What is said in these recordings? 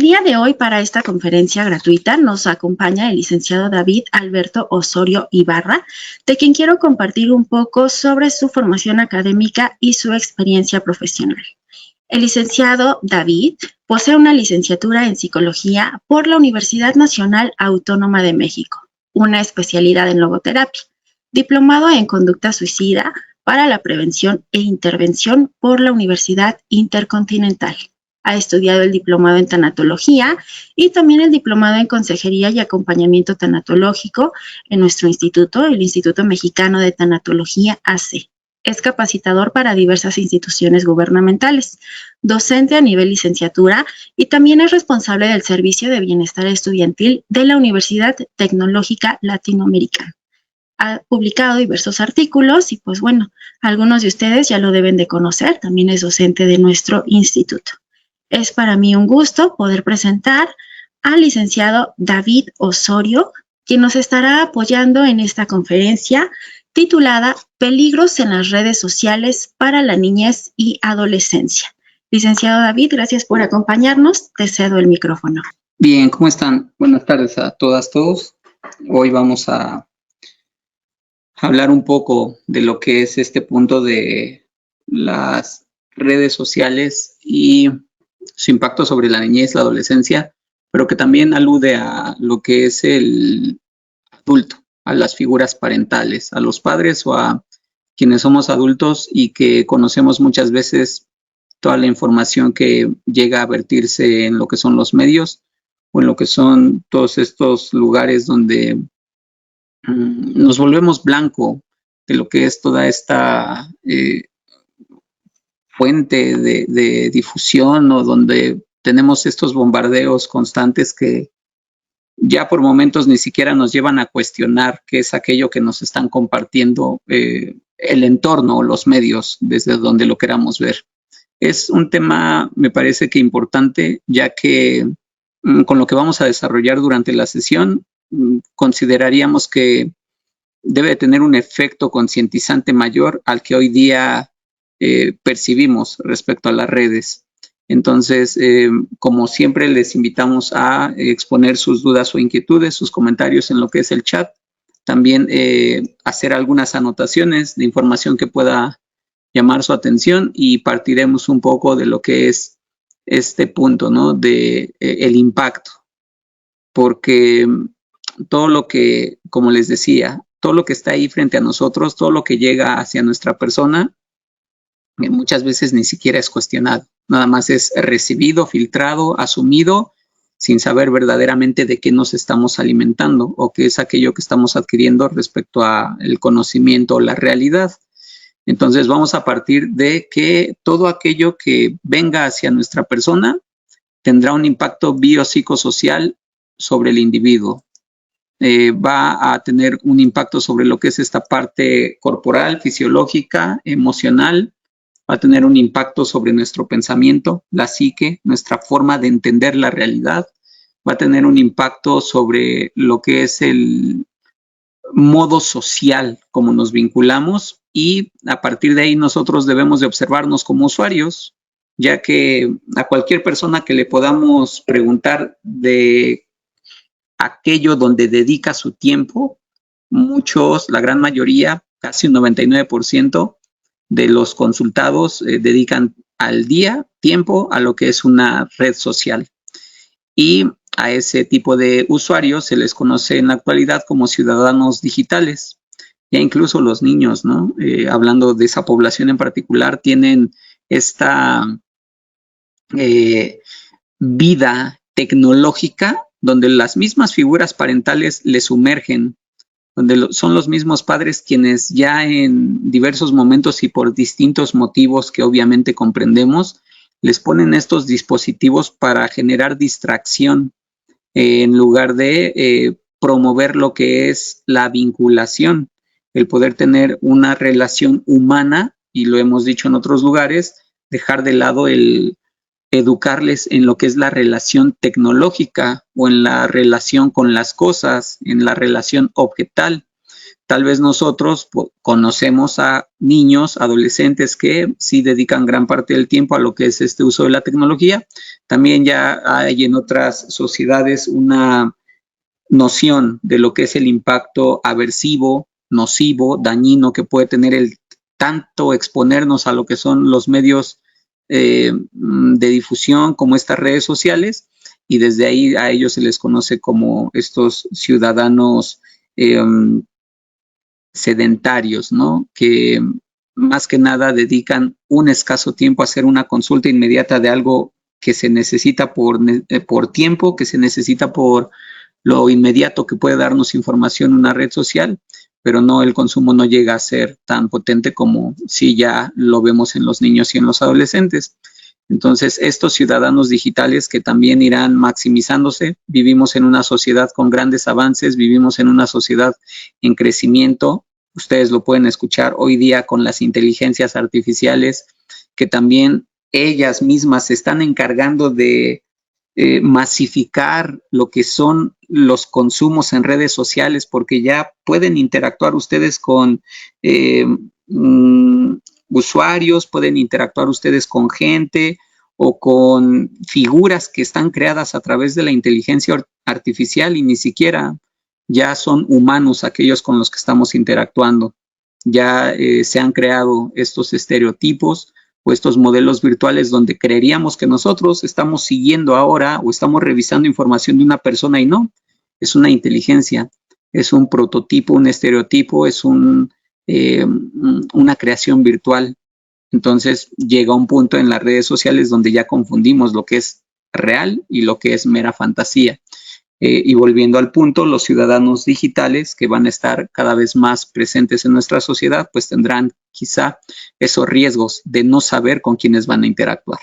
día de hoy, para esta conferencia gratuita, nos acompaña el licenciado David Alberto Osorio Ibarra, de quien quiero compartir un poco sobre su formación académica y su experiencia profesional. El licenciado David posee una licenciatura en Psicología por la Universidad Nacional Autónoma de México, una especialidad en logoterapia, diplomado en Conducta Suicida para la Prevención e Intervención por la Universidad Intercontinental. Ha estudiado el diplomado en tanatología y también el diplomado en consejería y acompañamiento tanatológico en nuestro instituto, el Instituto Mexicano de Tanatología AC. Es capacitador para diversas instituciones gubernamentales, docente a nivel licenciatura y también es responsable del Servicio de Bienestar Estudiantil de la Universidad Tecnológica Latinoamericana. Ha publicado diversos artículos y pues bueno, algunos de ustedes ya lo deben de conocer, también es docente de nuestro instituto. Es para mí un gusto poder presentar al licenciado David Osorio, quien nos estará apoyando en esta conferencia titulada Peligros en las redes sociales para la niñez y adolescencia. Licenciado David, gracias por acompañarnos. Te cedo el micrófono. Bien, ¿cómo están? Buenas tardes a todas, todos. Hoy vamos a hablar un poco de lo que es este punto de las redes sociales y su impacto sobre la niñez, la adolescencia, pero que también alude a lo que es el adulto, a las figuras parentales, a los padres o a quienes somos adultos y que conocemos muchas veces toda la información que llega a vertirse en lo que son los medios o en lo que son todos estos lugares donde nos volvemos blanco de lo que es toda esta fuente de difusión o donde tenemos estos bombardeos constantes que ya por momentos ni siquiera nos llevan a cuestionar qué es aquello que nos están compartiendo el entorno o los medios desde donde lo queramos ver. Es un tema, me parece que importante, ya que con lo que vamos a desarrollar durante la sesión, consideraríamos que debe tener un efecto concientizante mayor al que hoy día percibimos respecto a las redes. Entonces, como siempre, les invitamos a exponer sus dudas o inquietudes, sus comentarios en lo que es el chat. También hacer algunas anotaciones de información que pueda llamar su atención y partiremos un poco de lo que es este punto, ¿no? De el impacto. Porque todo lo que, como les decía, todo lo que está ahí frente a nosotros, todo lo que llega hacia nuestra persona, muchas veces ni siquiera es cuestionado, nada más es recibido, filtrado, asumido, sin saber verdaderamente de qué nos estamos alimentando o qué es aquello que estamos adquiriendo respecto al conocimiento o la realidad. Entonces vamos a partir de que todo aquello que venga hacia nuestra persona tendrá un impacto biopsicosocial sobre el individuo. Va a tener un impacto sobre lo que es esta parte corporal, fisiológica, emocional, va a tener un impacto sobre nuestro pensamiento, la psique, nuestra forma de entender la realidad, va a tener un impacto sobre lo que es el modo social, como nos vinculamos, y a partir de ahí nosotros debemos de observarnos como usuarios, ya que a cualquier persona que le podamos preguntar de aquello donde dedica su tiempo, muchos, la gran mayoría, casi un 99%, de los consultados dedican al día tiempo a lo que es una red social. Y a ese tipo de usuarios se les conoce en la actualidad como ciudadanos digitales. Ya incluso los niños, ¿no? Hablando de esa población en particular, tienen esta vida tecnológica donde las mismas figuras parentales les sumergen, donde son los mismos padres quienes ya en diversos momentos y por distintos motivos que obviamente comprendemos, les ponen estos dispositivos para generar distracción en lugar de promover lo que es la vinculación, el poder tener una relación humana, y lo hemos dicho en otros lugares, dejar de lado el educarles en lo que es la relación tecnológica o en la relación con las cosas, en la relación objetal, Tal vez nosotros conocemos a niños, adolescentes que sí dedican gran parte del tiempo a lo que es este uso de la tecnología. También ya hay en otras sociedades una noción de lo que es el impacto aversivo, nocivo, dañino que puede tener el tanto exponernos a lo que son los medios de difusión como estas redes sociales, y desde ahí a ellos se les conoce como estos ciudadanos sedentarios, ¿no? Que más que nada dedican un escaso tiempo a hacer una consulta inmediata de algo que se necesita por tiempo, que se necesita por lo inmediato que puede darnos información una red social, pero no, el consumo no llega a ser tan potente como si ya lo vemos en los niños y en los adolescentes. Entonces, estos ciudadanos digitales que también irán maximizándose, vivimos en una sociedad con grandes avances, vivimos en una sociedad en crecimiento. Ustedes lo pueden escuchar hoy día con las inteligencias artificiales, que también ellas mismas se están encargando de masificar lo que son los consumos en redes sociales, porque ya pueden interactuar ustedes con usuarios, pueden interactuar ustedes con gente o con figuras que están creadas a través de la inteligencia artificial y ni siquiera ya son humanos aquellos con los que estamos interactuando. Ya se han creado estos estereotipos o estos modelos virtuales donde creeríamos que nosotros estamos siguiendo ahora o estamos revisando información de una persona y no, es una inteligencia, es un prototipo, un estereotipo, es una creación virtual. Entonces llega un punto en las redes sociales donde ya confundimos lo que es real y lo que es mera fantasía. Y volviendo al punto, los ciudadanos digitales que van a estar cada vez más presentes en nuestra sociedad, pues tendrán quizá esos riesgos de no saber con quiénes van a interactuar.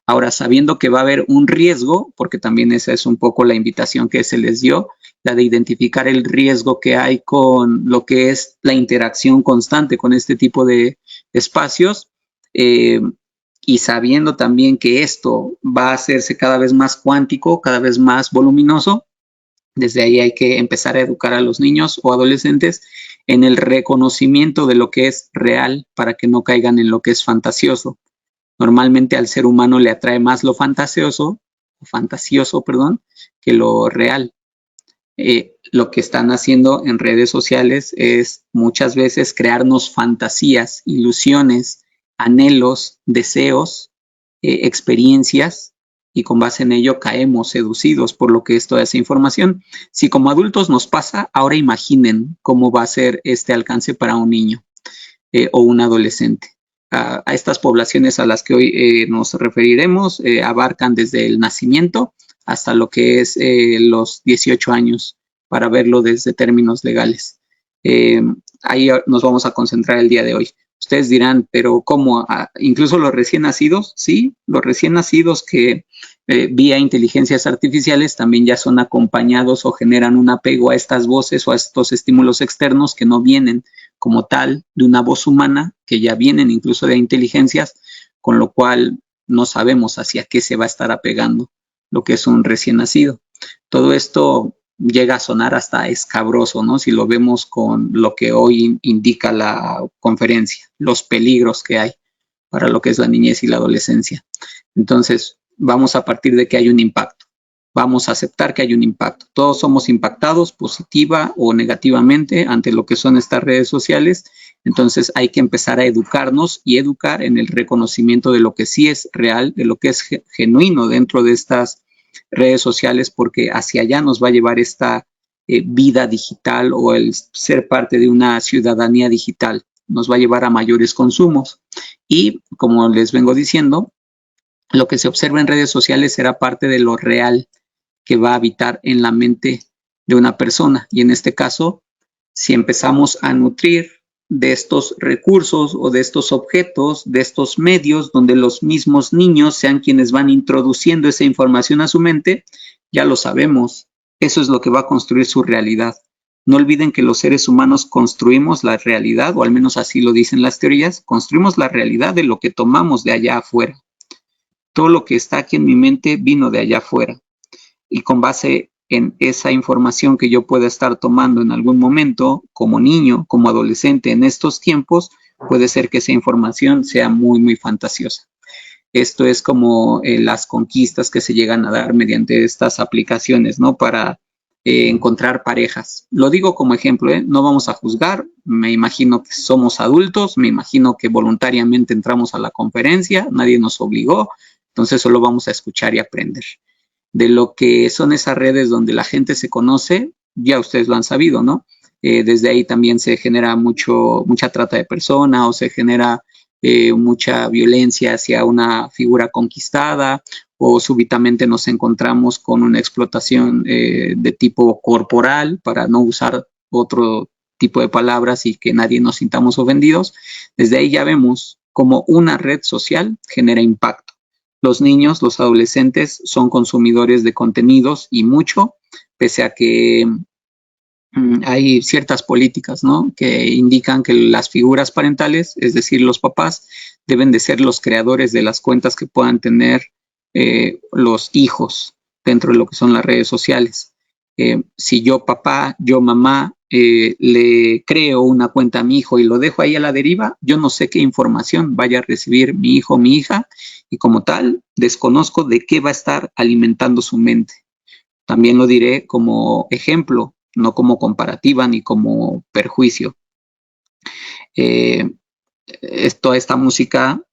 Ahora, sabiendo que va a haber un riesgo, porque también esa es un poco la invitación que se les dio, la de identificar el riesgo que hay con lo que es la interacción constante con este tipo de espacios, y sabiendo también que esto va a hacerse cada vez más cuántico, cada vez más voluminoso, desde ahí hay que empezar a educar a los niños o adolescentes en el reconocimiento de lo que es real para que no caigan en lo que es fantasioso. Normalmente al ser humano le atrae más lo fantasioso, que lo real. Lo que están haciendo en redes sociales es muchas veces crearnos fantasías, ilusiones, anhelos, deseos, experiencias, y con base en ello caemos seducidos por lo que es toda esa información. Si como adultos nos pasa, ahora imaginen cómo va a ser este alcance para un niño o un adolescente. A estas poblaciones a las que hoy nos referiremos abarcan desde el nacimiento hasta lo que es los 18 años, para verlo desde términos legales. Ahí nos vamos a concentrar el día de hoy. Ustedes dirán, pero ¿cómo? ¿Incluso los recién nacidos? Sí, los recién nacidos que vía inteligencias artificiales también ya son acompañados o generan un apego a estas voces o a estos estímulos externos que no vienen como tal de una voz humana, que ya vienen incluso de inteligencias, con lo cual no sabemos hacia qué se va a estar apegando lo que es un recién nacido. Todo esto llega a sonar hasta escabroso, ¿no? Si lo vemos con lo que hoy indica la conferencia, los peligros que hay para lo que es la niñez y la adolescencia. Entonces, vamos a partir de que hay un impacto. Vamos a aceptar que hay un impacto. Todos somos impactados positiva o negativamente ante lo que son estas redes sociales. Entonces, hay que empezar a educarnos y educar en el reconocimiento de lo que sí es real, de lo que es genuino dentro de estas redes sociales, porque hacia allá nos va a llevar esta vida digital o el ser parte de una ciudadanía digital. Nos va a llevar a mayores consumos. Y como les vengo diciendo, lo que se observa en redes sociales será parte de lo real que va a habitar en la mente de una persona. Y en este caso, si empezamos a nutrir de estos recursos o de estos objetos, de estos medios, donde los mismos niños sean quienes van introduciendo esa información a su mente, ya lo sabemos. Eso es lo que va a construir su realidad. No olviden que los seres humanos construimos la realidad, o al menos así lo dicen las teorías, construimos la realidad de lo que tomamos de allá afuera. Todo lo que está aquí en mi mente vino de allá afuera. Y con base en esa información que yo pueda estar tomando en algún momento, como niño, como adolescente en estos tiempos, puede ser que esa información sea muy, muy fantasiosa. Esto es como las conquistas que se llegan a dar mediante estas aplicaciones, ¿no? Para encontrar parejas. Lo digo como ejemplo, ¿eh? No vamos a juzgar, me imagino que somos adultos, me imagino que voluntariamente entramos a la conferencia, nadie nos obligó, entonces solo vamos a escuchar y aprender. De lo que son esas redes donde la gente se conoce, ya ustedes lo han sabido, ¿no? Desde ahí también se genera mucha trata de personas o se genera mucha violencia hacia una figura conquistada o súbitamente nos encontramos con una explotación de tipo corporal, para no usar otro tipo de palabras y que nadie nos sintamos ofendidos. Desde ahí ya vemos cómo una red social genera impacto. Los niños, los adolescentes son consumidores de contenidos y mucho, pese a que hay ciertas políticas, ¿no?, que indican que las figuras parentales, es decir, los papás, deben de ser los creadores de las cuentas que puedan tener los hijos dentro de lo que son las redes sociales. Si yo papá, yo mamá, le creo una cuenta a mi hijo y lo dejo ahí a la deriva, yo no sé qué información vaya a recibir mi hijo o mi hija y como tal desconozco de qué va a estar alimentando su mente. También lo diré como ejemplo, no como comparativa ni como perjuicio. Toda esta música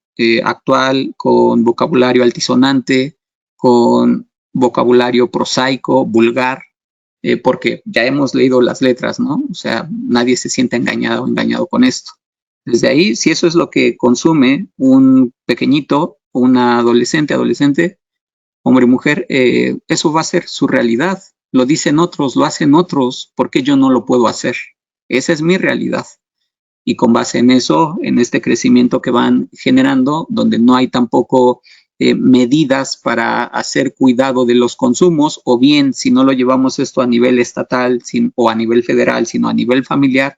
actual con vocabulario altisonante, con vocabulario prosaico, vulgar, porque ya hemos leído las letras, ¿no? O sea, nadie se siente engañado o engañado con esto. Desde ahí, si eso es lo que consume un pequeñito, una adolescente, hombre o mujer, eso va a ser su realidad. Lo dicen otros, lo hacen otros, ¿por qué yo no lo puedo hacer? Esa es mi realidad. Y con base en eso, en este crecimiento que van generando, donde no hay tampoco medidas para hacer cuidado de los consumos, o bien si no lo llevamos esto a nivel estatal o a nivel federal, sino a nivel familiar,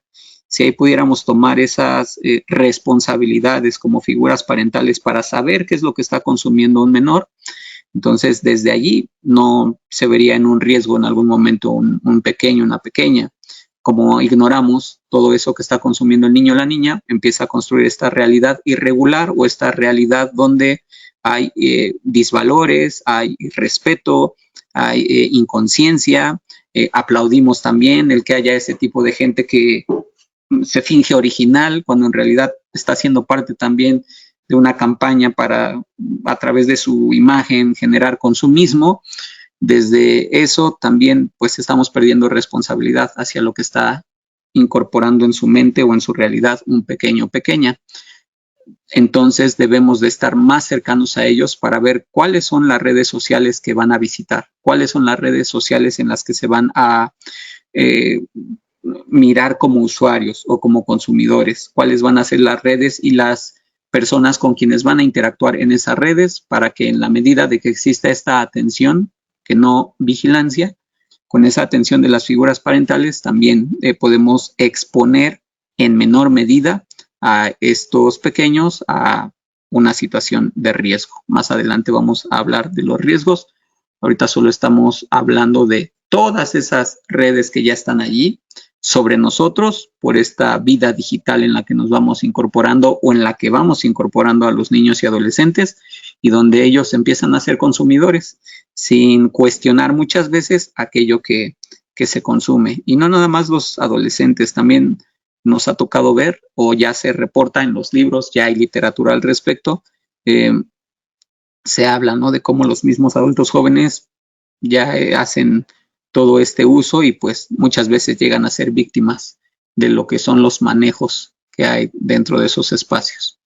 si ahí pudiéramos tomar esas responsabilidades como figuras parentales para saber qué es lo que está consumiendo un menor, entonces desde allí no se vería en un riesgo en algún momento un pequeño, una pequeña. Como ignoramos todo eso que está consumiendo el niño o la niña, empieza a construir esta realidad irregular o esta realidad donde hay disvalores, hay irrespeto, hay inconsciencia. Aplaudimos también el que haya ese tipo de gente que se finge original cuando en realidad está siendo parte también de una campaña para, a través de su imagen, generar consumismo. Desde eso también pues estamos perdiendo responsabilidad hacia lo que está incorporando en su mente o en su realidad un pequeño o pequeña. Entonces debemos de estar más cercanos a ellos para ver cuáles son las redes sociales que van a visitar, cuáles son las redes sociales en las que se van a mirar como usuarios o como consumidores, cuáles van a ser las redes y las personas con quienes van a interactuar en esas redes, para que en la medida de que exista esta atención, que no vigilancia, con esa atención de las figuras parentales también podemos exponer en menor medida a estos pequeños a una situación de riesgo. Más adelante vamos a hablar de los riesgos. Ahorita solo estamos hablando de todas esas redes que ya están allí sobre nosotros por esta vida digital en la que nos vamos incorporando o en la que vamos incorporando a los niños y adolescentes, y donde ellos empiezan a ser consumidores sin cuestionar muchas veces aquello que se consume. Y no nada más los adolescentes, también nos ha tocado ver, o ya se reporta en los libros, ya hay literatura al respecto, se habla, ¿no?, de cómo los mismos adultos jóvenes ya hacen todo este uso y pues muchas veces llegan a ser víctimas de lo que son los manejos que hay dentro de esos espacios.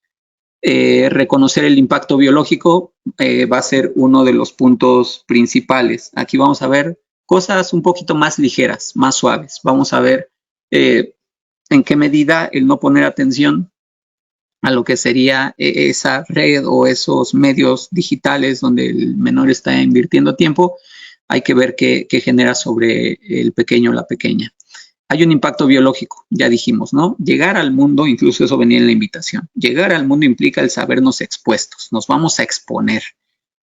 Reconocer el impacto biológico va a ser uno de los puntos principales. Aquí vamos a ver cosas un poquito más ligeras, más suaves. Vamos a ver en qué medida el no poner atención a lo que sería esa red o esos medios digitales donde el menor está invirtiendo tiempo, hay que ver qué genera sobre el pequeño o la pequeña. Hay un impacto biológico, ya dijimos, ¿no? Llegar al mundo, incluso eso venía en la invitación, llegar al mundo implica el sabernos expuestos, nos vamos a exponer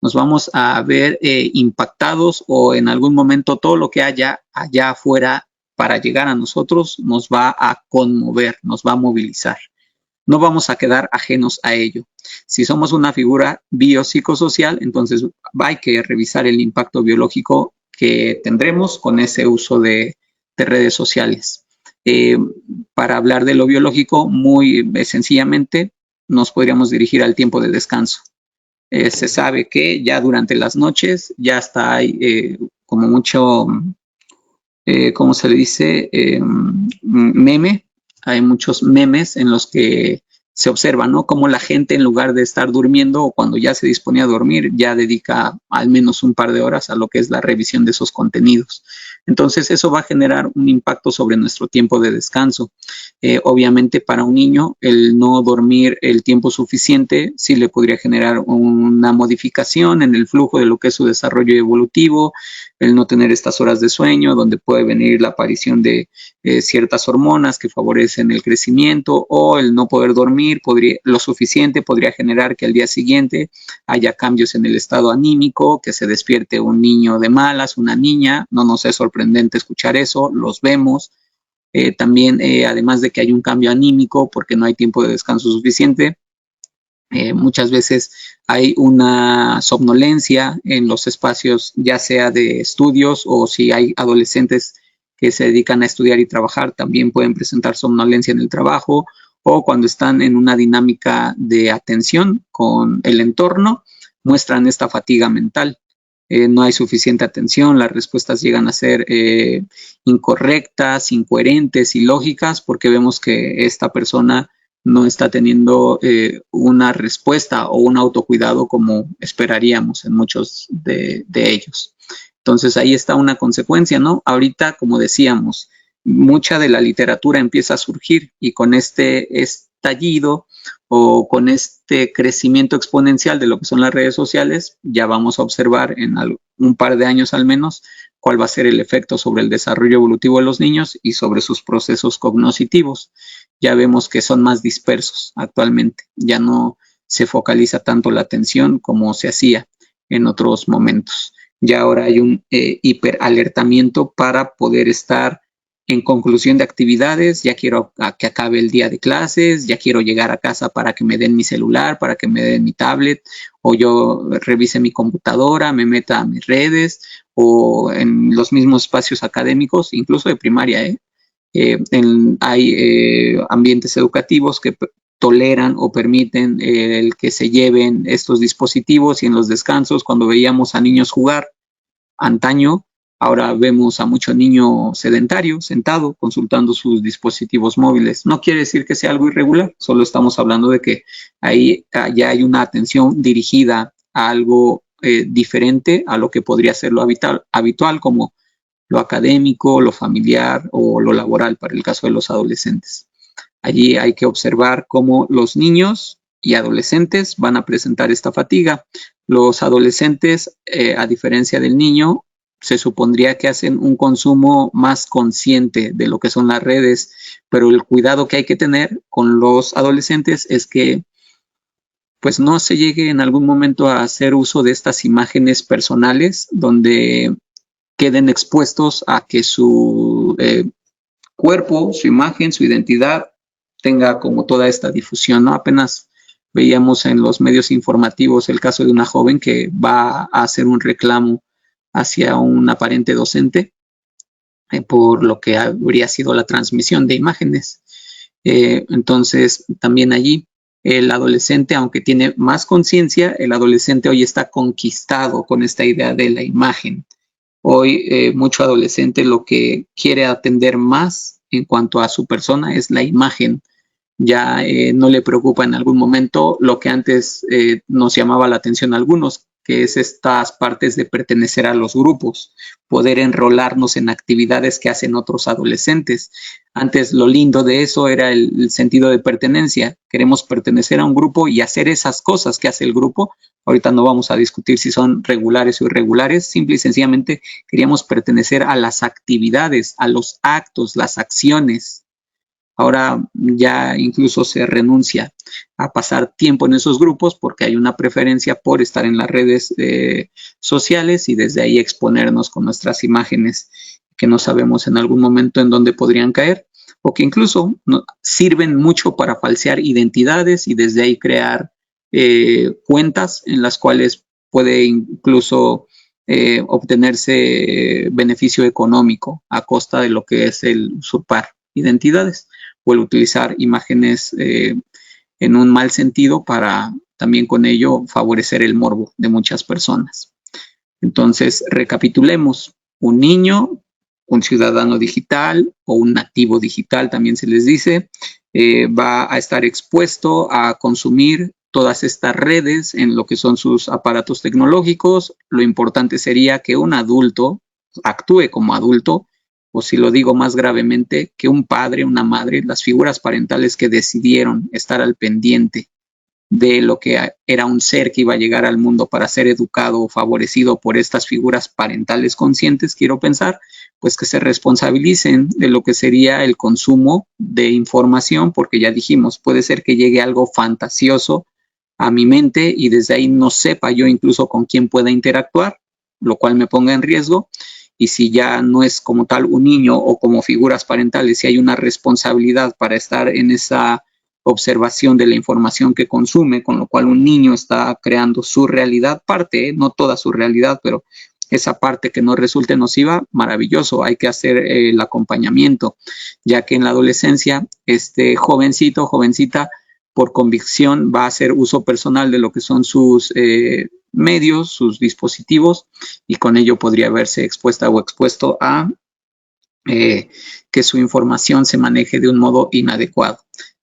nos vamos a ver impactados, o en algún momento todo lo que haya allá afuera para llegar a nosotros nos va a conmover, nos va a movilizar. No vamos a quedar ajenos a ello. Si somos una figura biopsicosocial, entonces hay que revisar el impacto biológico que tendremos con ese uso de redes sociales. Para hablar de lo biológico, muy sencillamente, nos podríamos dirigir al tiempo de descanso. Se sabe que ya durante las noches ya está hay como mucho, ¿cómo se le dice? Meme. Hay muchos memes en los que se observa, ¿no? Cómo la gente, en lugar de estar durmiendo o cuando ya se disponía a dormir, ya dedica al menos un par de horas a lo que es la revisión de esos contenidos. Entonces, eso va a generar un impacto sobre nuestro tiempo de descanso. Obviamente, para un niño, el no dormir el tiempo suficiente sí le podría generar una modificación en el flujo de lo que es su desarrollo evolutivo, el no tener estas horas de sueño, donde puede venir la aparición de ciertas hormonas que favorecen el crecimiento, o el no poder dormir lo suficiente podría generar que al día siguiente haya cambios en el estado anímico, que se despierte un niño de malas, una niña. No nos es sorprendente escuchar eso, los vemos. También, además de que hay un cambio anímico porque no hay tiempo de descanso suficiente, muchas veces hay una somnolencia en los espacios, ya sea de estudios, o si hay adolescentes que se dedican a estudiar y trabajar, también pueden presentar somnolencia en el trabajo, o cuando están en una dinámica de atención con el entorno, muestran esta fatiga mental. No hay suficiente atención, las respuestas llegan a ser incorrectas, incoherentes, ilógicas, porque vemos que esta persona no está teniendo una respuesta o un autocuidado como esperaríamos en muchos de ellos. Entonces ahí está una consecuencia, ¿no? Ahorita, como decíamos, mucha de la literatura empieza a surgir, y con este estallido o con este crecimiento exponencial de lo que son las redes sociales, ya vamos a observar en un par de años al menos cuál va a ser el efecto sobre el desarrollo evolutivo de los niños y sobre sus procesos cognitivos. Ya vemos que son más dispersos actualmente, ya no se focaliza tanto la atención como se hacía en otros momentos. Ya ahora hay un hiperalertamiento para poder estar en conclusión de actividades. Ya quiero que acabe el día de clases, ya quiero llegar a casa para que me den mi celular, para que me den mi tablet, o yo revise mi computadora, me meta a mis redes, o en los mismos espacios académicos, incluso de primaria. Hay ambientes educativos que toleran o permiten el que se lleven estos dispositivos, y en los descansos, cuando veíamos a niños jugar antaño, ahora vemos a mucho niño sedentario, sentado, consultando sus dispositivos móviles. No quiere decir que sea algo irregular, solo estamos hablando de que ahí ya hay una atención dirigida a algo diferente a lo que podría ser lo habitual, como lo académico, lo familiar o lo laboral para el caso de los adolescentes. Allí hay que observar cómo los niños y adolescentes van a presentar esta fatiga. Los adolescentes, a diferencia del niño, se supondría que hacen un consumo más consciente de lo que son las redes, pero el cuidado que hay que tener con los adolescentes es que pues no se llegue en algún momento a hacer uso de estas imágenes personales donde queden expuestos a que su cuerpo, su imagen, su identidad tenga como toda esta difusión, ¿no? Apenas veíamos en los medios informativos el caso de una joven que va a hacer un reclamo hacia un aparente docente por lo que habría sido la transmisión de imágenes. Entonces, también allí el adolescente, aunque tiene más conciencia, el adolescente hoy está conquistado con esta idea de la imagen. Hoy mucho adolescente lo que quiere atender más en cuanto a su persona es la imagen. Ya no le preocupa en algún momento lo que antes nos llamaba la atención a algunos, que es estas partes de pertenecer a los grupos, poder enrolarnos en actividades que hacen otros adolescentes. Antes lo lindo de eso era el sentido de pertenencia. Queremos pertenecer a un grupo y hacer esas cosas que hace el grupo. Ahorita no vamos a discutir si son regulares o irregulares, simple y sencillamente queríamos pertenecer a las actividades, a los actos, las acciones. Ahora ya incluso se renuncia a pasar tiempo en esos grupos porque hay una preferencia por estar en las redes sociales y desde ahí exponernos con nuestras imágenes que no sabemos en algún momento en dónde podrían caer o que incluso sirven mucho para falsear identidades y desde ahí crear cuentas en las cuales puede incluso obtenerse beneficio económico a costa de lo que es el usurpar identidades o el utilizar imágenes en un mal sentido para también con ello favorecer el morbo de muchas personas. Entonces, recapitulemos, un niño, un ciudadano digital o un nativo digital, también se les dice, va a estar expuesto a consumir todas estas redes en lo que son sus aparatos tecnológicos. Lo importante sería que un adulto actúe como adulto, o si lo digo más gravemente, que un padre, una madre, las figuras parentales que decidieron estar al pendiente de lo que era un ser que iba a llegar al mundo para ser educado o favorecido por estas figuras parentales conscientes, quiero pensar, pues que se responsabilicen de lo que sería el consumo de información, porque ya dijimos, puede ser que llegue algo fantasioso a mi mente y desde ahí no sepa yo incluso con quién pueda interactuar, lo cual me ponga en riesgo. Y si ya no es como tal un niño o como figuras parentales, si hay una responsabilidad para estar en esa observación de la información que consume, con lo cual un niño está creando su realidad, parte, no toda su realidad, pero esa parte que no resulte nociva, maravilloso, hay que hacer el acompañamiento, ya que en la adolescencia, este jovencito, jovencita, por convicción va a hacer uso personal de lo que son sus medios, sus dispositivos, y con ello podría verse expuesta o expuesto a que su información se maneje de un modo inadecuado.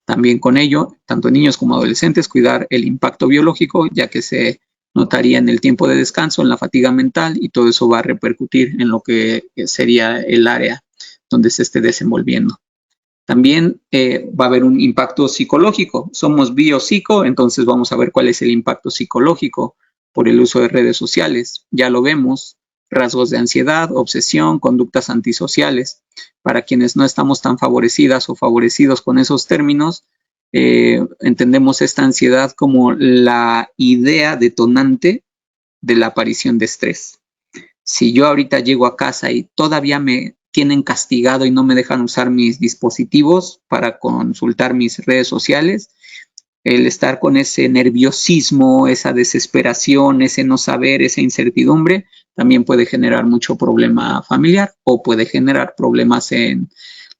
También con ello, tanto niños como adolescentes, cuidar el impacto biológico, ya que se notaría en el tiempo de descanso, en la fatiga mental, y todo eso va a repercutir en lo que sería el área donde se esté desenvolviendo. También va a haber un impacto psicológico. Somos biopsico, entonces vamos a ver cuál es el impacto psicológico por el uso de redes sociales. Ya lo vemos, rasgos de ansiedad, obsesión, conductas antisociales. Para quienes no estamos tan favorecidas o favorecidos con esos términos, entendemos esta ansiedad como la idea detonante de la aparición de estrés. Si yo ahorita llego a casa y todavía me tienen castigado y no me dejan usar mis dispositivos para consultar mis redes sociales, el estar con ese nerviosismo, esa desesperación, ese no saber, esa incertidumbre, también puede generar mucho problema familiar o puede generar problemas en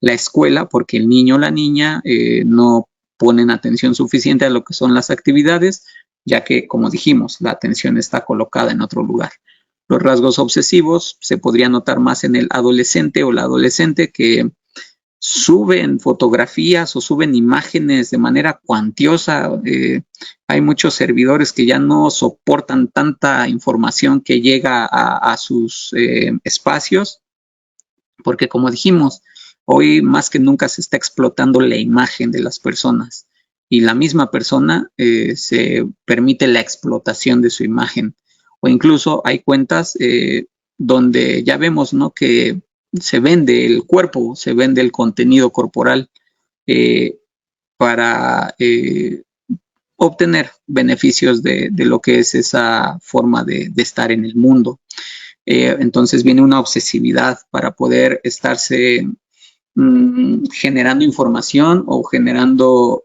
la escuela porque el niño o la niña no ponen atención suficiente a lo que son las actividades, ya que, como dijimos, la atención está colocada en otro lugar. Los rasgos obsesivos se podrían notar más en el adolescente o la adolescente que suben fotografías o suben imágenes de manera cuantiosa. Hay muchos servidores que ya no soportan tanta información que llega a sus espacios, porque como dijimos, hoy más que nunca se está explotando la imagen de las personas y la misma persona se permite la explotación de su imagen. O incluso hay cuentas donde ya vemos, ¿no?, que se vende el cuerpo, se vende el contenido corporal para obtener beneficios de lo que es esa forma de estar en el mundo. Entonces viene una obsesividad para poder estarse generando información o generando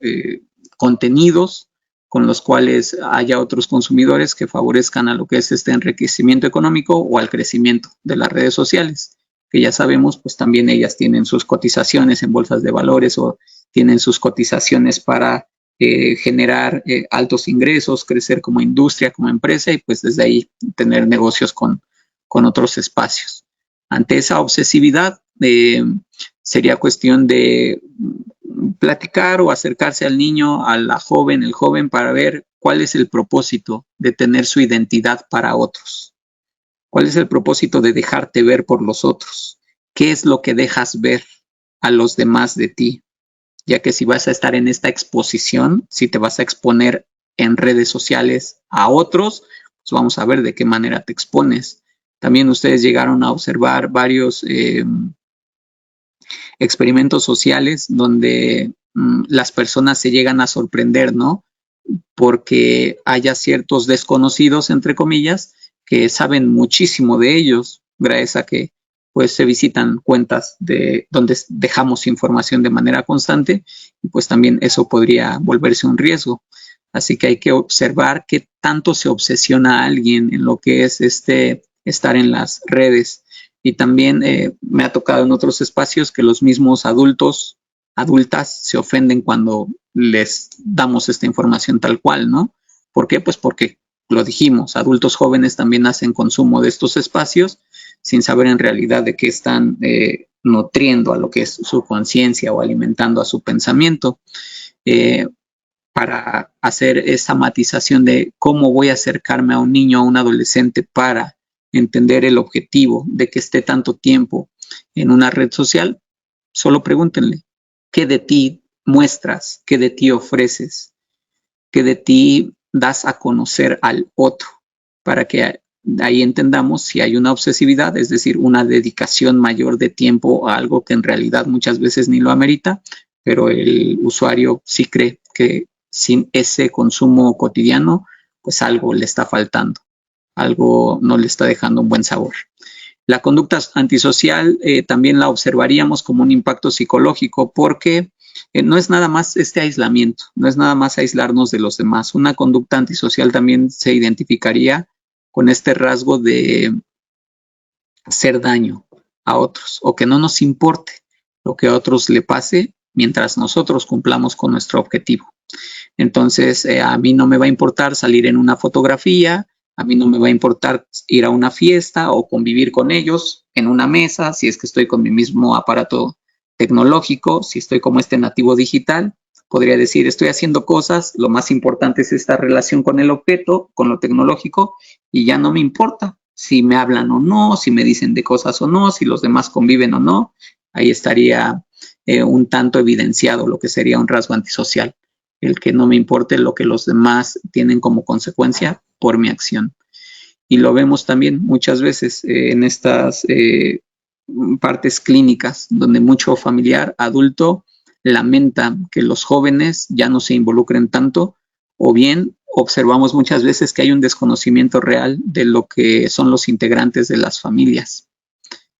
contenidos con los cuales haya otros consumidores que favorezcan a lo que es este enriquecimiento económico o al crecimiento de las redes sociales, que ya sabemos, pues también ellas tienen sus cotizaciones en bolsas de valores o tienen sus cotizaciones para generar altos ingresos, crecer como industria, como empresa y pues desde ahí tener negocios con otros espacios. Ante esa obsesividad, sería cuestión de platicar o acercarse al niño, a la joven, el joven, para ver cuál es el propósito de tener su identidad para otros. ¿Cuál es el propósito de dejarte ver por los otros? ¿Qué es lo que dejas ver a los demás de ti? Ya que si vas a estar en esta exposición, si te vas a exponer en redes sociales a otros, pues vamos a ver de qué manera te expones. También ustedes llegaron a observar varios experimentos sociales donde las personas se llegan a sorprender, ¿no? Porque haya ciertos desconocidos, entre comillas, que saben muchísimo de ellos, gracias a que pues se visitan cuentas de donde dejamos información de manera constante, y pues también eso podría volverse un riesgo. Así que hay que observar qué tanto se obsesiona a alguien en lo que es estar en las redes. Y también me ha tocado en otros espacios que los mismos adultos, adultas, se ofenden cuando les damos esta información tal cual, ¿no? ¿Por qué? Pues porque lo dijimos, adultos jóvenes también hacen consumo de estos espacios sin saber en realidad de qué están nutriendo a lo que es su conciencia o alimentando a su pensamiento. Para hacer esa matización de cómo voy a acercarme a un niño o a un adolescente para entender el objetivo de que esté tanto tiempo en una red social, solo pregúntenle, ¿qué de ti muestras? ¿Qué de ti ofreces? ¿Qué de ti das a conocer al otro? Para que ahí entendamos si hay una obsesividad, es decir, una dedicación mayor de tiempo a algo que en realidad muchas veces ni lo amerita, pero el usuario sí cree que sin ese consumo cotidiano, pues algo le está faltando, algo no le está dejando un buen sabor. La conducta antisocial también la observaríamos como un impacto psicológico porque no es nada más este aislamiento, no es nada más aislarnos de los demás. Una conducta antisocial también se identificaría con este rasgo de hacer daño a otros o que no nos importe lo que a otros le pase mientras nosotros cumplamos con nuestro objetivo. Entonces, a mí no me va a importar salir en una fotografía, a mí no me va a importar ir a una fiesta o convivir con ellos en una mesa, si es que estoy con mi mismo aparato tecnológico, si estoy como este nativo digital, podría decir, estoy haciendo cosas, lo más importante es esta relación con el objeto, con lo tecnológico, y ya no me importa si me hablan o no, si me dicen de cosas o no, si los demás conviven o no, ahí estaría un tanto evidenciado lo que sería un rasgo antisocial, el que no me importe lo que los demás tienen como consecuencia por mi acción. Y lo vemos también muchas veces en estas partes clínicas, donde mucho familiar adulto lamenta que los jóvenes ya no se involucren tanto, o bien observamos muchas veces que hay un desconocimiento real de lo que son los integrantes de las familias.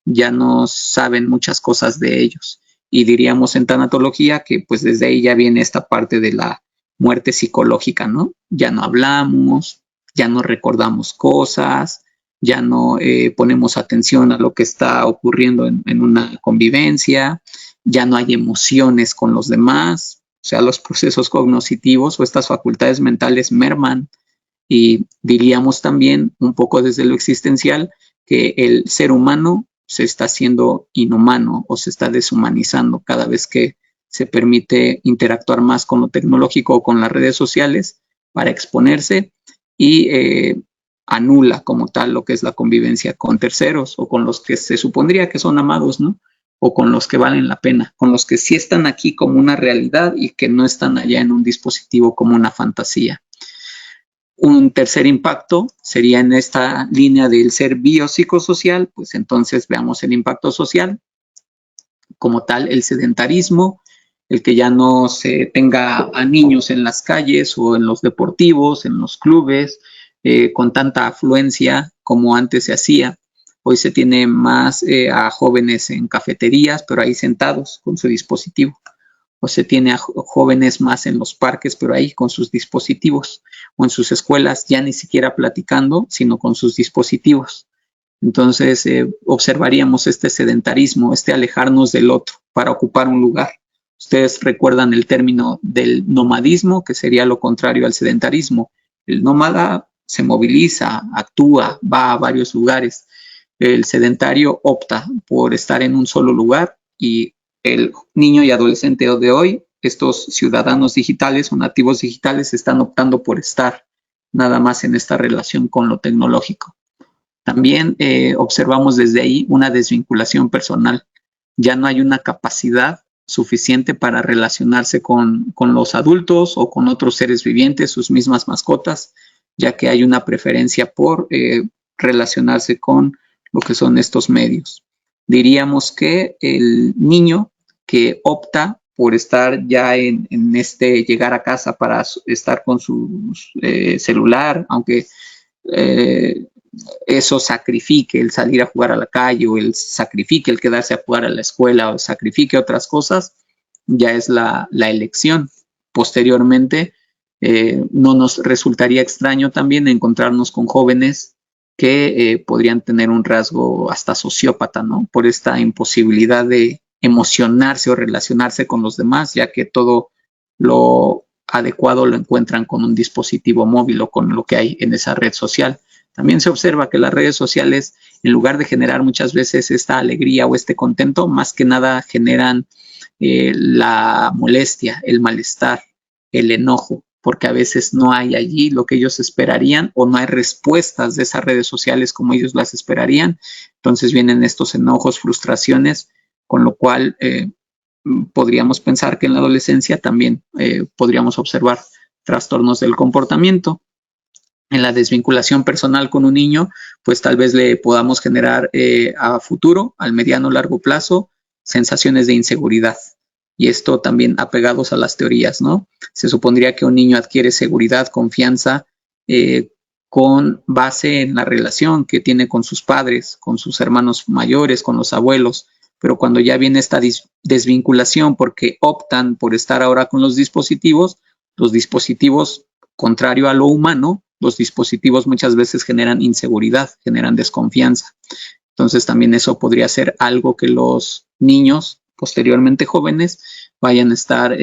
Ya no saben muchas cosas de ellos. Y diríamos en tanatología que pues desde ahí ya viene esta parte de la muerte psicológica, ¿no? Ya no hablamos, ya no recordamos cosas, ya no ponemos atención a lo que está ocurriendo en una convivencia, ya no hay emociones con los demás, o sea, los procesos cognitivos o estas facultades mentales merman. Y diríamos también un poco desde lo existencial que el ser humano se está haciendo inhumano o se está deshumanizando cada vez que se permite interactuar más con lo tecnológico o con las redes sociales para exponerse y anula como tal lo que es la convivencia con terceros o con los que se supondría que son amados, ¿no? O con los que valen la pena, con los que sí están aquí como una realidad y que no están allá en un dispositivo como una fantasía. Un tercer impacto sería en esta línea del ser biopsicosocial, pues entonces veamos el impacto social como tal, el sedentarismo, el que ya no se tenga a niños en las calles o en los deportivos, en los clubes, con tanta afluencia como antes se hacía. Hoy se tiene más a jóvenes en cafeterías, pero ahí sentados con su dispositivo. O se tiene a jóvenes más en los parques, pero ahí con sus dispositivos, o en sus escuelas ya ni siquiera platicando, sino con sus dispositivos. Entonces observaríamos este sedentarismo, este alejarnos del otro para ocupar un lugar. Ustedes recuerdan el término del nomadismo, que sería lo contrario al sedentarismo. El nómada se moviliza, actúa, va a varios lugares. El sedentario opta por estar en un solo lugar y el niño y adolescente de hoy, estos ciudadanos digitales o nativos digitales están optando por estar nada más en esta relación con lo tecnológico. También observamos desde ahí una desvinculación personal. Ya no hay una capacidad suficiente para relacionarse con los adultos o con otros seres vivientes, sus mismas mascotas, ya que hay una preferencia por relacionarse con lo que son estos medios. Diríamos que el niño que opta por estar ya en llegar a casa para estar con su celular, aunque eso sacrifique el salir a jugar a la calle, o el sacrifique el quedarse a jugar a la escuela, o sacrifique otras cosas, ya es la elección. Posteriormente, no nos resultaría extraño también encontrarnos con jóvenes que podrían tener un rasgo hasta sociópata, ¿no? Por esta imposibilidad de emocionarse o relacionarse con los demás, ya que todo lo adecuado lo encuentran con un dispositivo móvil o con lo que hay en esa red social. También se observa que las redes sociales, en lugar de generar muchas veces esta alegría o este contento, más que nada generan la molestia, el malestar, el enojo, porque a veces no hay allí lo que ellos esperarían, o no hay respuestas de esas redes sociales como ellos las esperarían. Entonces vienen estos enojos, frustraciones, con lo cual podríamos pensar que en la adolescencia también podríamos observar trastornos del comportamiento. En la desvinculación personal con un niño, pues tal vez le podamos generar a futuro, al mediano o largo plazo, sensaciones de inseguridad. Y esto también apegados a las teorías, ¿no? Se supondría que un niño adquiere seguridad, confianza, con base en la relación que tiene con sus padres, con sus hermanos mayores, con los abuelos. Pero cuando ya viene esta desvinculación porque optan por estar ahora con los dispositivos, contrario a lo humano, los dispositivos muchas veces generan inseguridad, generan desconfianza. Entonces también eso podría ser algo que los niños, posteriormente jóvenes, vayan a estar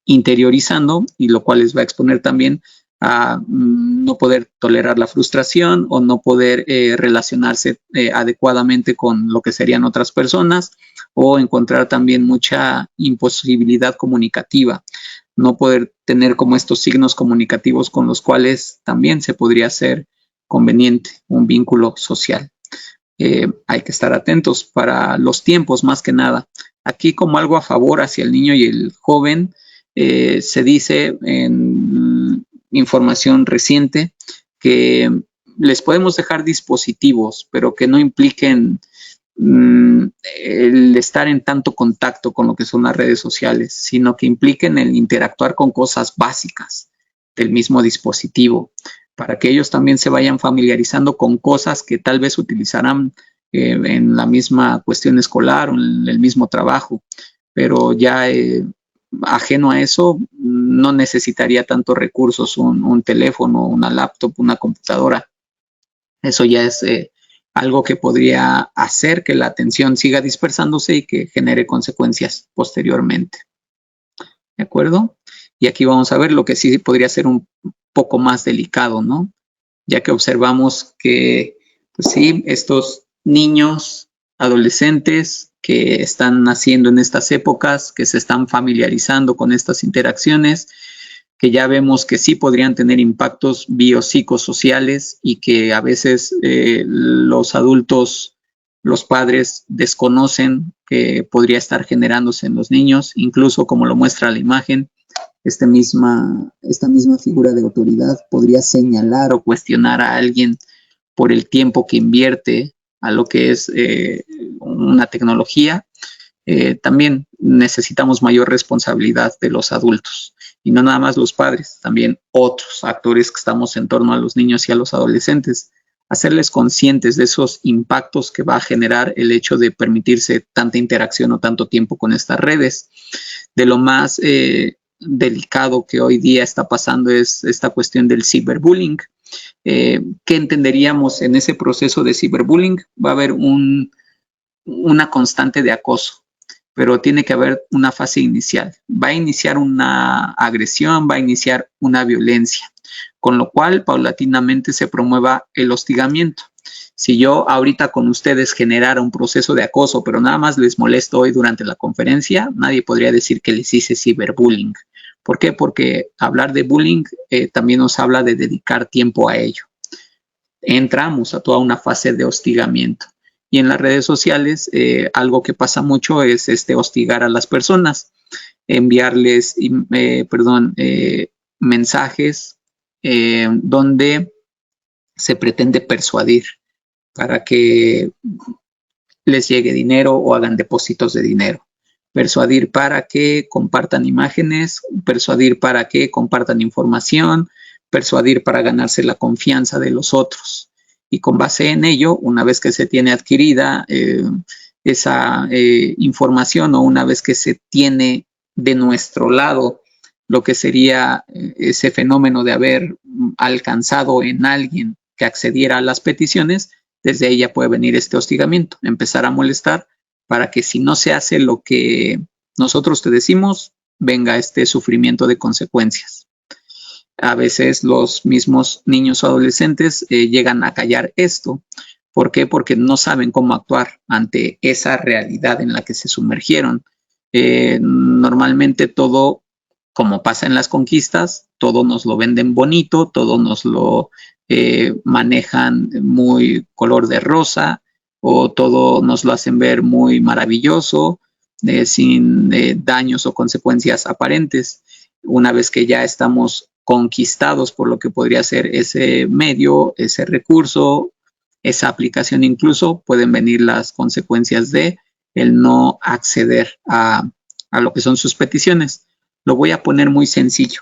interiorizando, y lo cual les va a exponer también a no poder tolerar la frustración, o no poder relacionarse adecuadamente con lo que serían otras personas, o encontrar también mucha imposibilidad comunicativa, no poder tener como estos signos comunicativos con los cuales también se podría hacer conveniente un vínculo social. Hay que estar atentos para los tiempos, más que nada. Aquí, como algo a favor hacia el niño y el joven, se dice en información reciente que les podemos dejar dispositivos, pero que no impliquen el estar en tanto contacto con lo que son las redes sociales, sino que impliquen el interactuar con cosas básicas del mismo dispositivo, para que ellos también se vayan familiarizando con cosas que tal vez utilizarán en la misma cuestión escolar o en el mismo trabajo, pero ya ajeno a eso no necesitaría tantos recursos, un teléfono, una laptop, una computadora. Eso ya es algo que podría hacer que la atención siga dispersándose y que genere consecuencias posteriormente. ¿De acuerdo? Y aquí vamos a ver lo que sí podría ser un poco más delicado, ¿no? Ya que observamos que, pues sí, estos niños, adolescentes que están naciendo en estas épocas, que se están familiarizando con estas interacciones, que ya vemos que sí podrían tener impactos biopsicosociales, y que a veces los adultos, los padres, desconocen que podría estar generándose en los niños, incluso como lo muestra la imagen. Esta misma figura de autoridad podría señalar o cuestionar a alguien por el tiempo que invierte a lo que es una tecnología. También necesitamos mayor responsabilidad de los adultos, y no nada más los padres, también otros actores que estamos en torno a los niños y a los adolescentes, hacerles conscientes de esos impactos que va a generar el hecho de permitirse tanta interacción o tanto tiempo con estas redes. De lo más delicado que hoy día está pasando es esta cuestión del ciberbullying. ¿Qué entenderíamos en ese proceso de ciberbullying? Va a haber una constante de acoso, pero tiene que haber una fase inicial. Va a iniciar una agresión, va a iniciar una violencia, con lo cual paulatinamente se promueva el hostigamiento. Si yo ahorita con ustedes generara un proceso de acoso, pero nada más les molesto hoy durante la conferencia, nadie podría decir que les hice ciberbullying. ¿Por qué? Porque hablar de bullying también nos habla de dedicar tiempo a ello. Entramos a toda una fase de hostigamiento. Y en las redes sociales algo que pasa mucho es hostigar a las personas, enviarles mensajes donde se pretende persuadir para que les llegue dinero o hagan depósitos de dinero. persuadir para que compartan imágenes, persuadir para que compartan información, persuadir para ganarse la confianza de los otros. Y con base en ello, una vez que se tiene adquirida esa información, o una vez que se tiene de nuestro lado lo que sería ese fenómeno de haber alcanzado en alguien que accediera a las peticiones, desde ahí ya puede venir este hostigamiento, empezar a molestar para que si no se hace lo que nosotros te decimos, venga este sufrimiento de consecuencias. A veces los mismos niños o adolescentes llegan a callar esto. ¿Por qué? Porque no saben cómo actuar ante esa realidad en la que se sumergieron. Normalmente todo, como pasa en las conquistas, todo nos lo venden bonito, todo nos lo manejan muy color de rosa, o todo nos lo hacen ver muy maravilloso, sin daños o consecuencias aparentes. Una vez que ya estamos conquistados por lo que podría ser ese medio, ese recurso, esa aplicación, incluso pueden venir las consecuencias de el no acceder a lo que son sus peticiones. Lo voy a poner muy sencillo.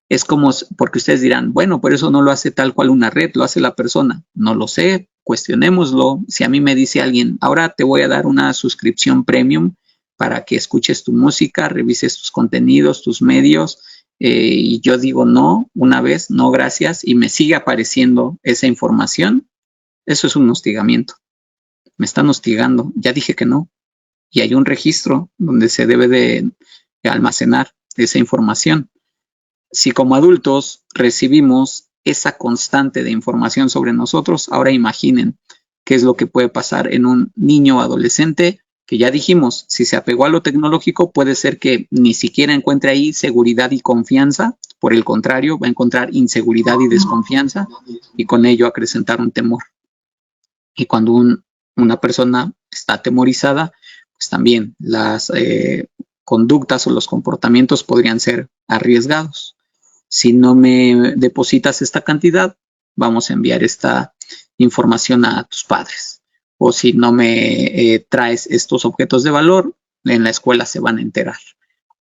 Es como, porque ustedes dirán, bueno, por eso no lo hace tal cual una red, lo hace la persona. No lo sé, cuestionémoslo. Si a mí me dice alguien, ahora te voy a dar una suscripción premium para que escuches tu música, revises tus contenidos, tus medios, y yo digo no, una vez, no gracias, y me sigue apareciendo esa información, eso es un hostigamiento. Me están hostigando, ya dije que no. Y hay un registro donde se debe de almacenar esa información. Si como adultos recibimos esa constante de información sobre nosotros, ahora imaginen qué es lo que puede pasar en un niño o adolescente que ya dijimos, si se apegó a lo tecnológico, puede ser que ni siquiera encuentre ahí seguridad y confianza. Por el contrario, va a encontrar inseguridad y desconfianza, y con ello acrecentar un temor. Y cuando una persona está atemorizada, pues también las conductas o los comportamientos podrían ser arriesgados. Si no me depositas esta cantidad, vamos a enviar esta información a tus padres. O si no me traes estos objetos de valor, en la escuela se van a enterar.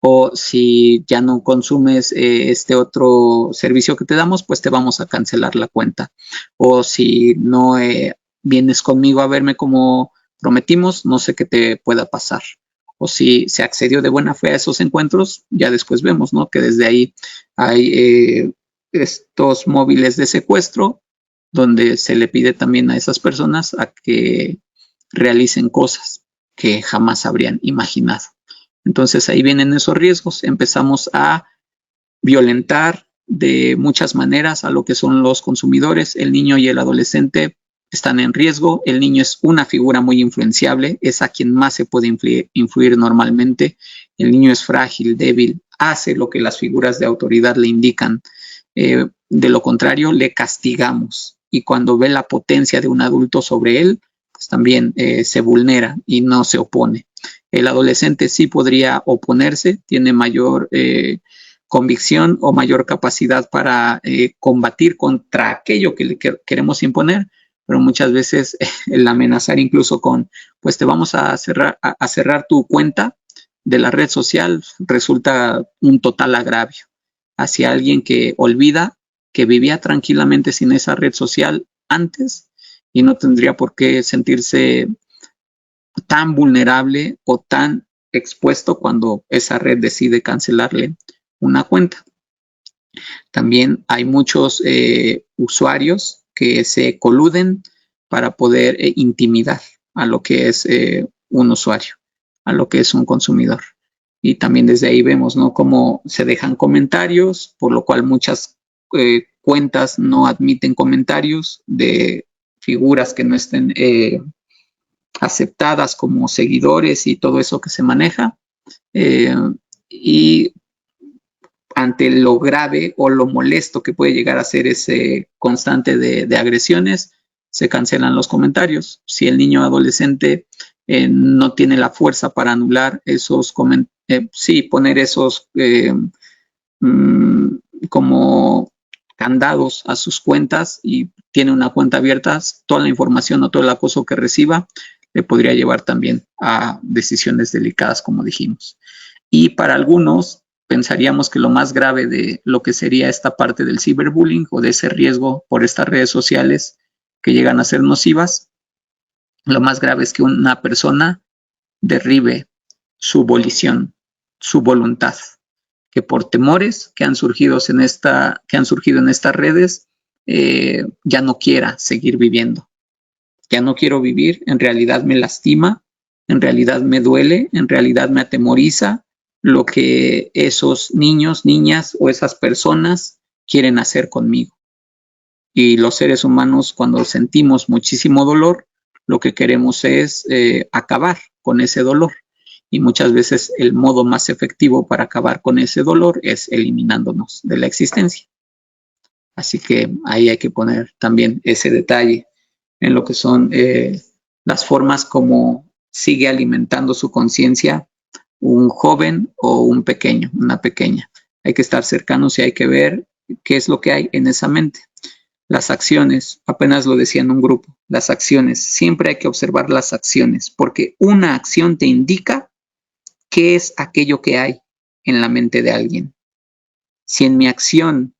O si ya no consumes este otro servicio que te damos, pues te vamos a cancelar la cuenta. O si no vienes conmigo a verme como prometimos, no sé qué te pueda pasar. O si se accedió de buena fe a esos encuentros, ya después vemos, ¿no? Que desde ahí hay estos móviles de secuestro, donde se le pide también a esas personas a que realicen cosas que jamás habrían imaginado. Entonces ahí vienen esos riesgos, empezamos a violentar de muchas maneras a lo que son los consumidores. El niño y el adolescente están en riesgo. El niño es una figura muy influenciable, es a quien más se puede influir normalmente. El niño es frágil, débil, hace lo que las figuras de autoridad le indican. De lo contrario, le castigamos. Y cuando ve la potencia de un adulto sobre él, pues también se vulnera y no se opone. El adolescente sí podría oponerse, tiene mayor convicción o mayor capacidad para combatir contra aquello que le queremos imponer, pero muchas veces el amenazar incluso con, pues te vamos a cerrar tu cuenta de la red social, resulta un total agravio hacia alguien que olvida que vivía tranquilamente sin esa red social antes y no tendría por qué sentirse tan vulnerable o tan expuesto cuando esa red decide cancelarle una cuenta. También hay muchos usuarios que se coluden para poder intimidar a lo que es un usuario, a lo que es un consumidor. Y también desde ahí vemos, ¿no?, cómo se dejan comentarios, por lo cual muchas cuentas no admiten comentarios de figuras que no estén aceptadas como seguidores y todo eso que se maneja. Y ante lo grave o lo molesto que puede llegar a ser ese constante de agresiones, se cancelan los comentarios. Si el niño adolescente no tiene la fuerza para anular esos comentarios, sí, poner esos como candados a sus cuentas y tiene una cuenta abierta, toda la información o todo el acoso que reciba le podría llevar también a decisiones delicadas, como dijimos. Y para algunos, pensaríamos que lo más grave de lo que sería esta parte del ciberbullying o de ese riesgo por estas redes sociales que llegan a ser nocivas, lo más grave es que una persona derribe su volición, su voluntad, que por temores que han surgido en estas redes, ya no quiera seguir viviendo. Ya no quiero vivir, en realidad me lastima, en realidad me duele, en realidad me atemoriza lo que esos niños, niñas o esas personas quieren hacer conmigo. Y los seres humanos, cuando sentimos muchísimo dolor, lo que queremos es acabar con ese dolor. Y muchas veces el modo más efectivo para acabar con ese dolor es eliminándonos de la existencia. Así que ahí hay que poner también ese detalle en lo que son las formas como sigue alimentando su conciencia un joven o un pequeño, una pequeña. Hay que estar cercanos y hay que ver qué es lo que hay en esa mente. Las acciones, apenas lo decía en un grupo, las acciones, siempre hay que observar las acciones, porque una acción te indica qué es aquello que hay en la mente de alguien. Si en mi acción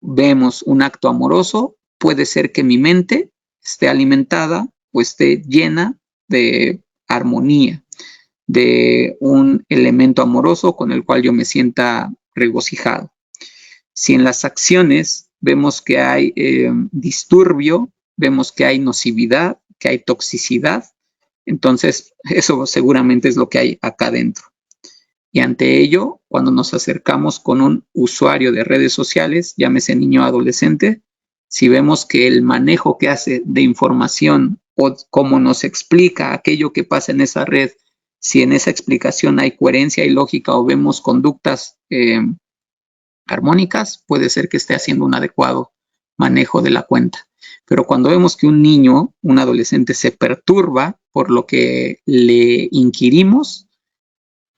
vemos un acto amoroso, puede ser que mi mente esté alimentada o esté llena de armonía, de un elemento amoroso con el cual yo me sienta regocijado. Si en las acciones vemos que hay disturbio, vemos que hay nocividad, que hay toxicidad, entonces eso seguramente es lo que hay acá adentro. Y ante ello, cuando nos acercamos con un usuario de redes sociales, llámese niño o adolescente, si vemos que el manejo que hace de información o cómo nos explica aquello que pasa en esa red, si en esa explicación hay coherencia y lógica o vemos conductas armónicas, puede ser que esté haciendo un adecuado manejo de la cuenta. Pero cuando vemos que un niño, un adolescente se perturba por lo que le inquirimos,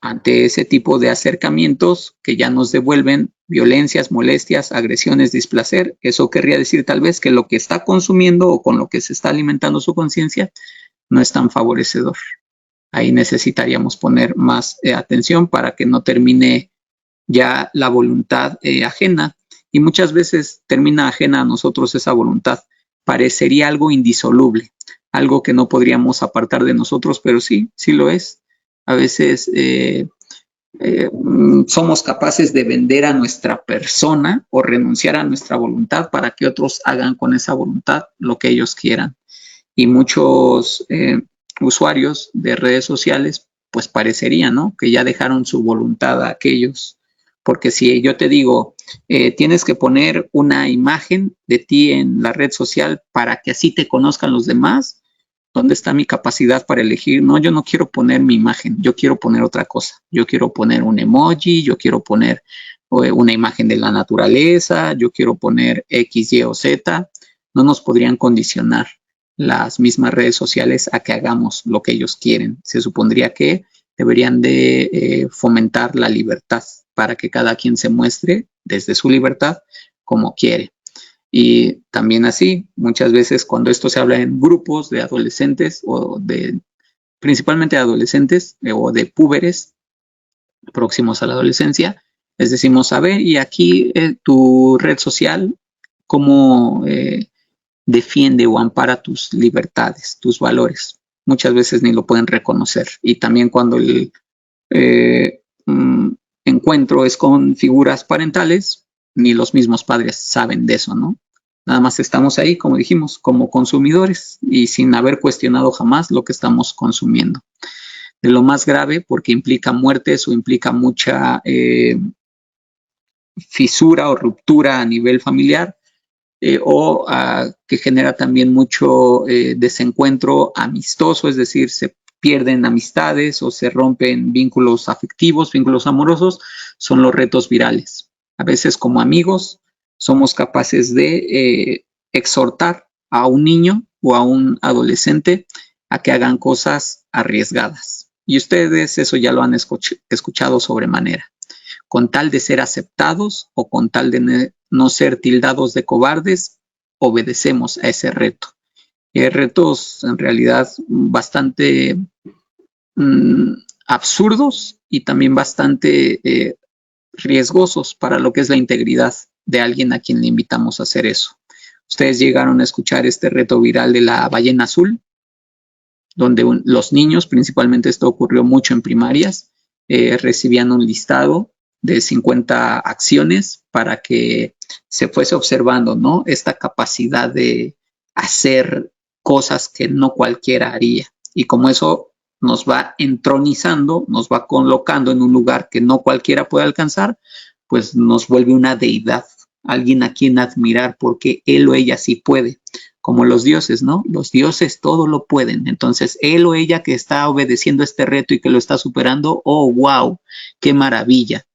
ante ese tipo de acercamientos que ya nos devuelven violencias, molestias, agresiones, displacer, eso querría decir tal vez que lo que está consumiendo o con lo que se está alimentando su conciencia no es tan favorecedor. Ahí necesitaríamos poner más atención para que no termine ya la voluntad ajena, y muchas veces termina ajena a nosotros esa voluntad. Parecería algo indisoluble, algo que no podríamos apartar de nosotros, pero sí lo es. A veces somos capaces de vender a nuestra persona o renunciar a nuestra voluntad para que otros hagan con esa voluntad lo que ellos quieran. Y muchos usuarios de redes sociales, pues parecería, ¿no?, que ya dejaron su voluntad a aquellos. Porque si yo te digo, tienes que poner una imagen de ti en la red social para que así te conozcan los demás, ¿dónde está mi capacidad para elegir? No, yo no quiero poner mi imagen, yo quiero poner otra cosa. Yo quiero poner un emoji, yo quiero poner una imagen de la naturaleza, yo quiero poner X, Y o Z. No nos podrían condicionar las mismas redes sociales a que hagamos lo que ellos quieren. Se supondría que deberían de fomentar la libertad para que cada quien se muestre desde su libertad como quiere. Y también así, muchas veces cuando esto se habla en grupos de adolescentes o principalmente de adolescentes o de púberes próximos a la adolescencia, les decimos, a ver, y aquí tu red social, ¿cómo defiende o ampara tus libertades, tus valores? Muchas veces ni lo pueden reconocer. Y también cuando el encuentro es con figuras parentales, ni los mismos padres saben de eso, ¿no? Nada más estamos ahí, como dijimos, como consumidores y sin haber cuestionado jamás lo que estamos consumiendo. De lo más grave, porque implica muertes o implica mucha fisura o ruptura a nivel familiar, o que genera también mucho desencuentro amistoso, es decir, se pierden amistades o se rompen vínculos afectivos, vínculos amorosos, son los retos virales. A veces como amigos somos capaces de exhortar a un niño o a un adolescente a que hagan cosas arriesgadas. Y ustedes eso ya lo han escuchado sobremanera. Con tal de ser aceptados o con tal de no ser tildados de cobardes, obedecemos a ese reto. retos en realidad bastante absurdos y también bastante riesgosos para lo que es la integridad de alguien a quien le invitamos a hacer eso. Ustedes llegaron a escuchar este reto viral de la ballena azul, donde los niños, principalmente esto ocurrió mucho en primarias, recibían un listado de 50 acciones para que se fuese observando, ¿no?, esta capacidad de hacer cosas que no cualquiera haría. Y como eso nos va entronizando, nos va colocando en un lugar que no cualquiera puede alcanzar, pues nos vuelve una deidad, alguien a quien admirar porque él o ella sí puede. Como los dioses, ¿no? Los dioses todo lo pueden. Entonces, él o ella que está obedeciendo este reto y que lo está superando, oh, wow, qué maravilla.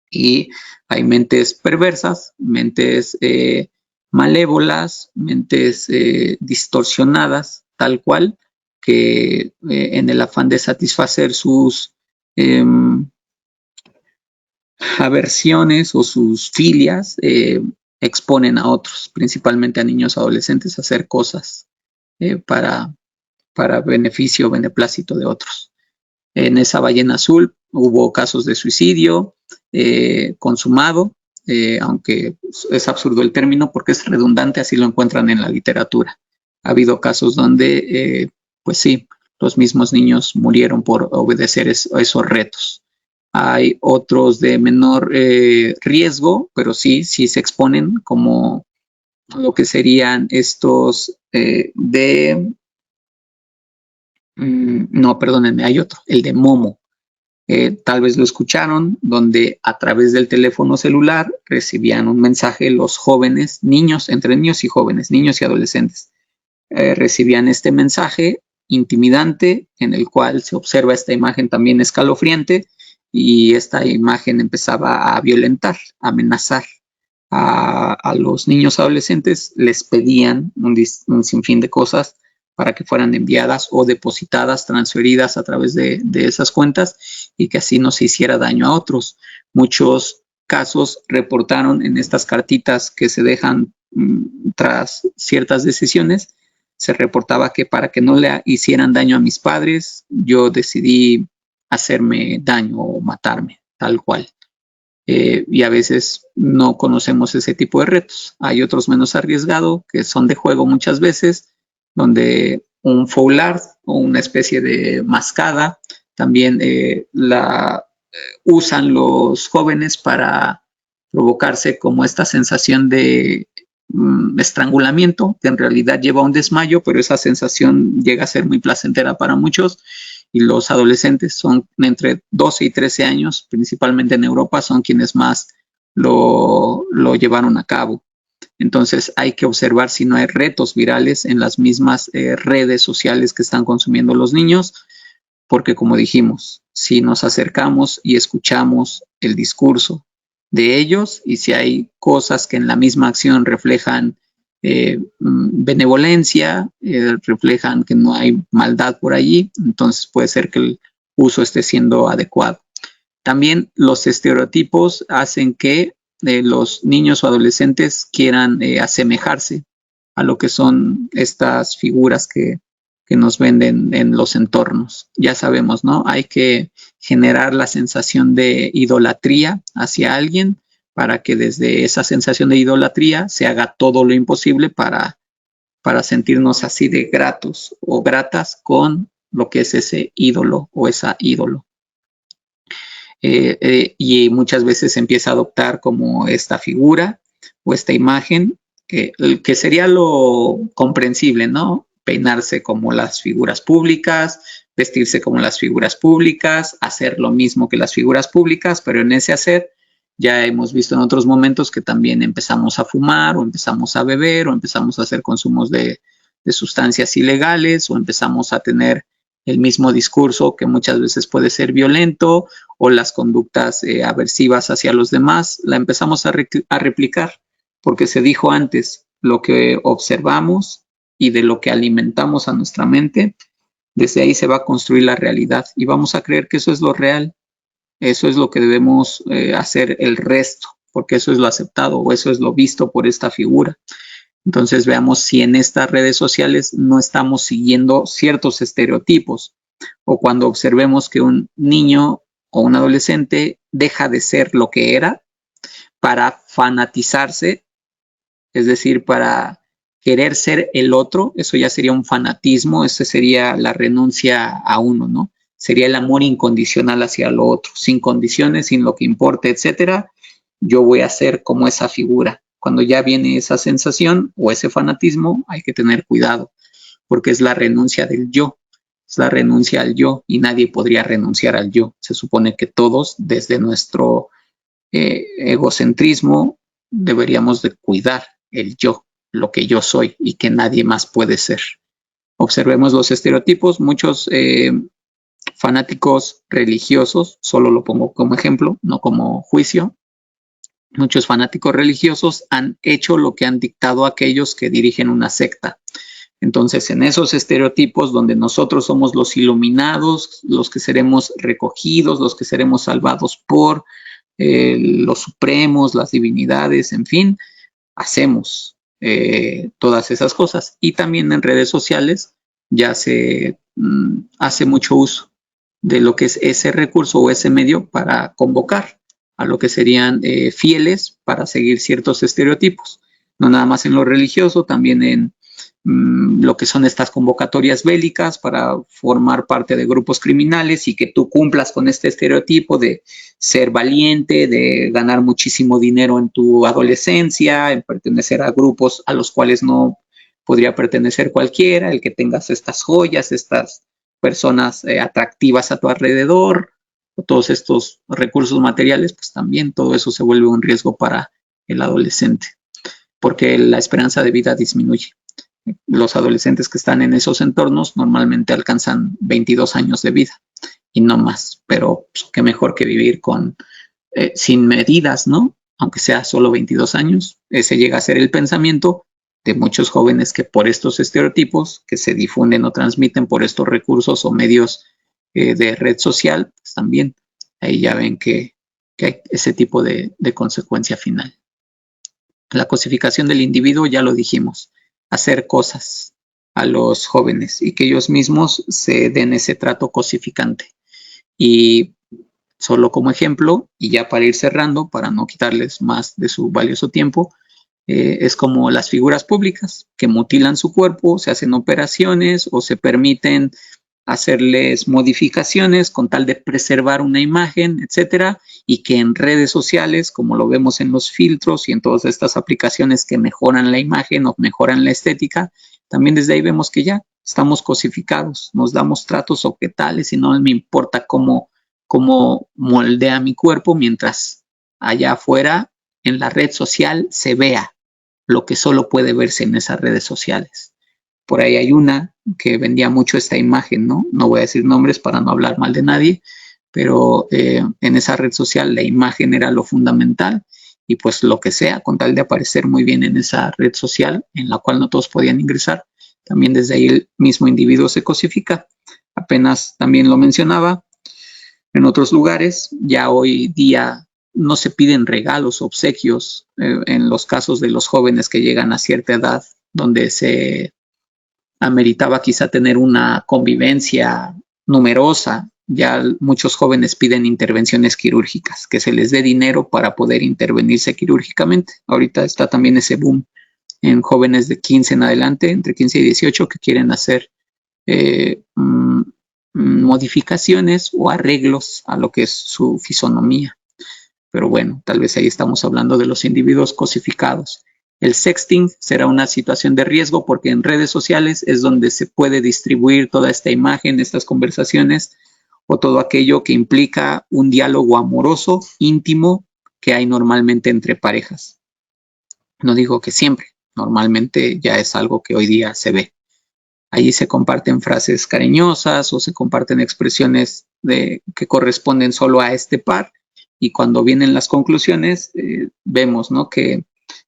Y hay mentes perversas, mentes malévolas, mentes distorsionadas, tal cual, que en el afán de satisfacer sus aversiones o sus filias, exponen a otros, principalmente a niños adolescentes, a hacer cosas para beneficio o beneplácito de otros. En esa ballena azul hubo casos de suicidio consumado, aunque es absurdo el término porque es redundante, así lo encuentran en la literatura. Ha habido casos donde, pues sí, los mismos niños murieron por obedecer esos retos. Hay otros de menor riesgo, pero sí se exponen, como lo que serían estos no, perdónenme, hay otro, el de Momo. Tal vez lo escucharon, donde a través del teléfono celular recibían un mensaje los jóvenes, niños, entre niños y jóvenes, niños y adolescentes. Recibían este mensaje intimidante en el cual se observa esta imagen también escalofriante y esta imagen empezaba a violentar, a amenazar a los niños adolescentes, les pedían un sinfín de cosas para que fueran enviadas o depositadas, transferidas a través de esas cuentas y que así no se hiciera daño a otros. Muchos casos reportaron en estas cartitas que se dejan tras ciertas decisiones, se reportaba que para que no le hicieran daño a mis padres, yo decidí hacerme daño o matarme, tal cual. Y a veces no conocemos ese tipo de retos. Hay otros menos arriesgados que son de juego muchas veces, donde un foul art o una especie de mascada también la usan los jóvenes para provocarse como esta sensación de estrangulamiento, que en realidad lleva a un desmayo, pero esa sensación llega a ser muy placentera para muchos. Y los adolescentes son entre 12 y 13 años, principalmente en Europa, son quienes más lo llevaron a cabo. Entonces hay que observar si no hay retos virales en las mismas redes sociales que están consumiendo los niños, porque como dijimos, si nos acercamos y escuchamos el discurso de ellos y si hay cosas que en la misma acción reflejan benevolencia, reflejan que no hay maldad por allí, entonces puede ser que el uso esté siendo adecuado. También los estereotipos hacen que los niños o adolescentes quieran asemejarse a lo que son estas figuras que nos venden en los entornos. Ya sabemos, ¿no? Hay que generar la sensación de idolatría hacia alguien para que desde esa sensación de idolatría se haga todo lo imposible para sentirnos así de gratos o gratas con lo que es ese ídolo o esa ídolo. Y muchas veces se empieza a adoptar como esta figura o esta imagen, que sería lo comprensible, ¿no? Peinarse como las figuras públicas, vestirse como las figuras públicas, hacer lo mismo que las figuras públicas, pero en ese hacer ya hemos visto en otros momentos que también empezamos a fumar o empezamos a beber o empezamos a hacer consumos de sustancias ilegales o empezamos a tener el mismo discurso que muchas veces puede ser violento o las conductas aversivas hacia los demás, la empezamos a replicar porque se dijo antes, lo que observamos y de lo que alimentamos a nuestra mente, desde ahí se va a construir la realidad y vamos a creer que eso es lo real, eso es lo que debemos hacer el resto, porque eso es lo aceptado o eso es lo visto por esta figura. Entonces veamos si en estas redes sociales no estamos siguiendo ciertos estereotipos, o cuando observemos que un niño o un adolescente deja de ser lo que era para fanatizarse, es decir, para querer ser el otro. Eso ya sería un fanatismo, esa sería la renuncia a uno, ¿no? Sería el amor incondicional hacia lo otro, sin condiciones, sin lo que importe, etcétera. Yo voy a ser como esa figura. Cuando ya viene esa sensación o ese fanatismo, hay que tener cuidado, porque es la renuncia del yo, es la renuncia al yo, y nadie podría renunciar al yo. Se supone que todos, desde nuestro egocentrismo, deberíamos de cuidar el yo, lo que yo soy y que nadie más puede ser. Observemos los estereotipos. Muchos fanáticos religiosos, solo lo pongo como ejemplo, no como juicio, muchos fanáticos religiosos han hecho lo que han dictado aquellos que dirigen una secta. Entonces, en esos estereotipos donde nosotros somos los iluminados, los que seremos recogidos, los que seremos salvados por los supremos, las divinidades, en fin, hacemos todas esas cosas. Y también en redes sociales ya se hace mucho uso de lo que es ese recurso o ese medio para convocar a lo que serían fieles para seguir ciertos estereotipos. No nada más en lo religioso, también en lo que son estas convocatorias bélicas para formar parte de grupos criminales y que tú cumplas con este estereotipo de ser valiente, de ganar muchísimo dinero en tu adolescencia, en pertenecer a grupos a los cuales no podría pertenecer cualquiera, el que tengas estas joyas, estas personas atractivas a tu alrededor, o todos estos recursos materiales, pues también todo eso se vuelve un riesgo para el adolescente, porque la esperanza de vida disminuye. Los adolescentes que están en esos entornos normalmente alcanzan 22 años de vida y no más, pero pues, qué mejor que vivir con sin medidas, ¿no? Aunque sea solo 22 años. Ese llega a ser el pensamiento de muchos jóvenes que por estos estereotipos que se difunden o transmiten por estos recursos o medios de red social, pues también ahí ya ven que hay ese tipo de consecuencia final. La cosificación del individuo, ya lo dijimos, hacer cosas a los jóvenes y que ellos mismos se den ese trato cosificante. Y solo como ejemplo, y ya para ir cerrando, para no quitarles más de su valioso tiempo, es como las figuras públicas que mutilan su cuerpo, se hacen operaciones o se permiten hacerles modificaciones con tal de preservar una imagen, etcétera, y que en redes sociales, como lo vemos en los filtros y en todas estas aplicaciones que mejoran la imagen o mejoran la estética, también desde ahí vemos que ya estamos cosificados, nos damos tratos objetales y no me importa cómo moldea mi cuerpo, mientras allá afuera en la red social se vea lo que solo puede verse en esas redes sociales. Por ahí hay una que vendía mucho esta imagen, ¿no? No voy a decir nombres para no hablar mal de nadie, pero en esa red social la imagen era lo fundamental y pues lo que sea, con tal de aparecer muy bien en esa red social en la cual no todos podían ingresar, también desde ahí el mismo individuo se cosifica. Apenas también lo mencionaba, en otros lugares ya hoy día no se piden regalos o obsequios en los casos de los jóvenes que llegan a cierta edad, donde se ameritaba quizá tener una convivencia numerosa. Ya muchos jóvenes piden intervenciones quirúrgicas, que se les dé dinero para poder intervenirse quirúrgicamente. Ahorita está también ese boom en jóvenes de 15 en adelante, entre 15 y 18, que quieren hacer modificaciones o arreglos a lo que es su fisonomía. Pero bueno, tal vez ahí estamos hablando de los individuos cosificados. El sexting será una situación de riesgo porque en redes sociales es donde se puede distribuir toda esta imagen, estas conversaciones o todo aquello que implica un diálogo amoroso, íntimo, que hay normalmente entre parejas. No digo que siempre, normalmente ya es algo que hoy día se ve. Allí se comparten frases cariñosas o se comparten expresiones que corresponden solo a este par, y cuando vienen las conclusiones vemos, ¿no?, que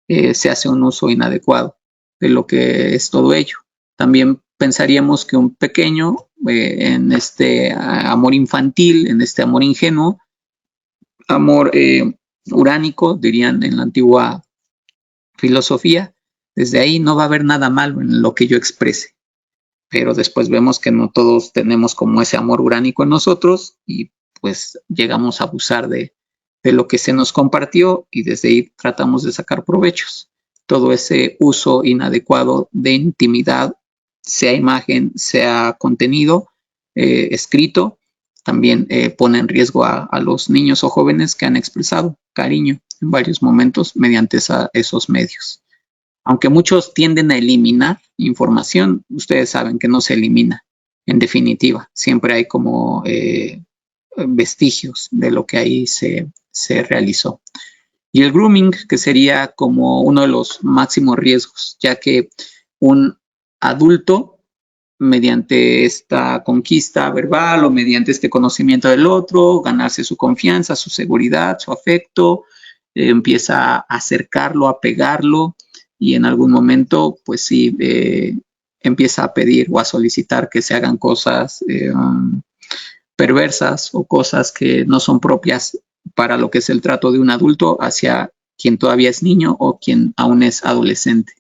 se hace un uso inadecuado de lo que es todo ello. También pensaríamos que un pequeño en este amor infantil, en este amor ingenuo, amor uránico, dirían en la antigua filosofía, Desde ahí no va a haber nada malo en lo que yo exprese, pero después vemos que no todos tenemos como ese amor uránico en nosotros y pues llegamos a abusar de lo que se nos compartió y desde ahí tratamos de sacar provechos. Todo ese uso inadecuado de intimidad, sea imagen, sea contenido escrito, también pone en riesgo a los niños o jóvenes que han expresado cariño en varios momentos mediante esos medios. Aunque muchos tienden a eliminar información, ustedes saben que no se elimina. En definitiva, siempre hay como vestigios de lo que ahí se realizó. Y el grooming, que sería como uno de los máximos riesgos, ya que un adulto, mediante esta conquista verbal o mediante este conocimiento del otro, ganarse su confianza, su seguridad, su afecto, empieza a acercarlo, a pegarlo, y en algún momento, pues sí, empieza a pedir o a solicitar que se hagan cosas perversas o cosas que no son propias para lo que es el trato de un adulto hacia quien todavía es niño o quien aún es adolescente.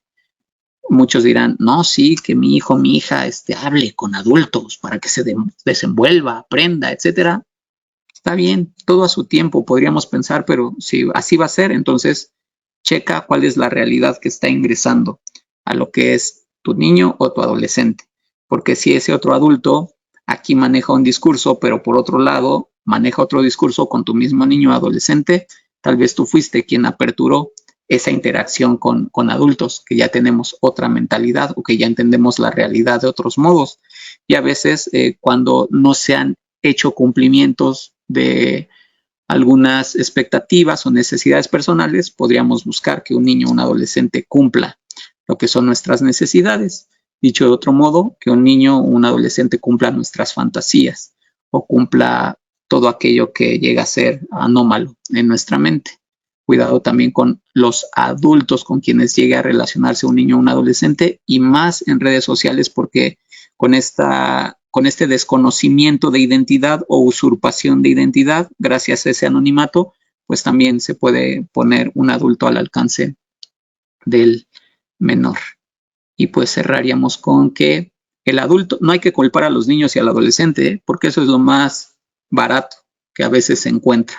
Muchos dirán, no, sí, que mi hijo, mi hija hable con adultos para que se desenvuelva, aprenda, etcétera. Está bien, todo a su tiempo, podríamos pensar, pero si así va a ser, entonces checa cuál es la realidad que está ingresando a lo que es tu niño o tu adolescente. Porque si ese otro adulto aquí maneja un discurso, pero por otro lado maneja otro discurso con tu mismo niño o adolescente, tal vez tú fuiste quien aperturó esa interacción con adultos, que ya tenemos otra mentalidad o que ya entendemos la realidad de otros modos. Y a veces cuando no se han hecho cumplimientos de algunas expectativas o necesidades personales, podríamos buscar que un niño o un adolescente cumpla lo que son nuestras necesidades. Dicho de otro modo, que un niño o un adolescente cumpla nuestras fantasías o cumpla todo aquello que llega a ser anómalo en nuestra mente. Cuidado también con los adultos con quienes llegue a relacionarse un niño o un adolescente, y más en redes sociales, porque con este desconocimiento de identidad o usurpación de identidad, gracias a ese anonimato, pues también se puede poner un adulto al alcance del menor. Y pues cerraríamos con que el adulto, no hay que culpar a los niños y al adolescente, porque eso es lo más barato que a veces se encuentra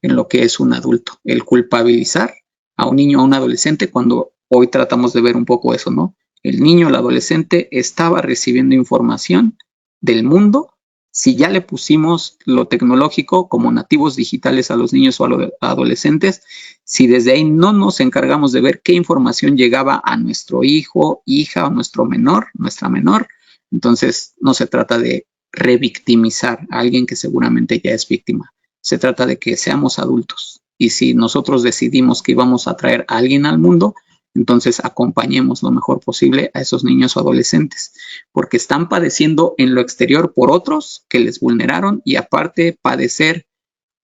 en lo que es un adulto, el culpabilizar a un niño o a un adolescente, cuando hoy tratamos de ver un poco eso, ¿no? El niño o el adolescente estaba recibiendo información del mundo. Si ya le pusimos lo tecnológico como nativos digitales a los niños o a los adolescentes, si desde ahí no nos encargamos de ver qué información llegaba a nuestro hijo, hija o nuestro menor, nuestra menor, entonces no se trata de revictimizar a alguien que seguramente ya es víctima. Se trata de que seamos adultos, y si nosotros decidimos que íbamos a traer a alguien al mundo, entonces acompañemos lo mejor posible a esos niños o adolescentes, porque están padeciendo en lo exterior por otros que les vulneraron, y aparte padecer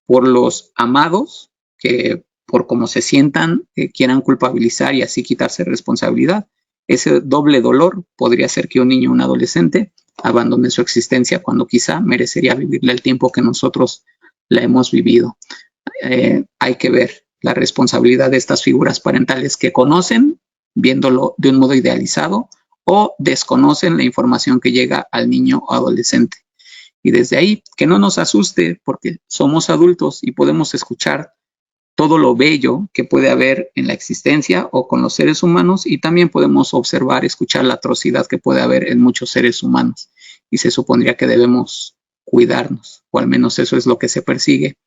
por los amados que por cómo se sientan quieran culpabilizar y así quitarse responsabilidad. Ese doble dolor podría hacer que un niño o un adolescente abandone su existencia cuando quizá merecería vivirle el tiempo que nosotros la hemos vivido. Hay que ver la responsabilidad de estas figuras parentales que conocen, viéndolo de un modo idealizado, o desconocen la información que llega al niño o adolescente. Y desde ahí, que no nos asuste, porque somos adultos y podemos escuchar todo lo bello que puede haber en la existencia o con los seres humanos, y también podemos observar, escuchar la atrocidad que puede haber en muchos seres humanos, y se supondría que debemos cuidarnos, o al menos eso es lo que se persigue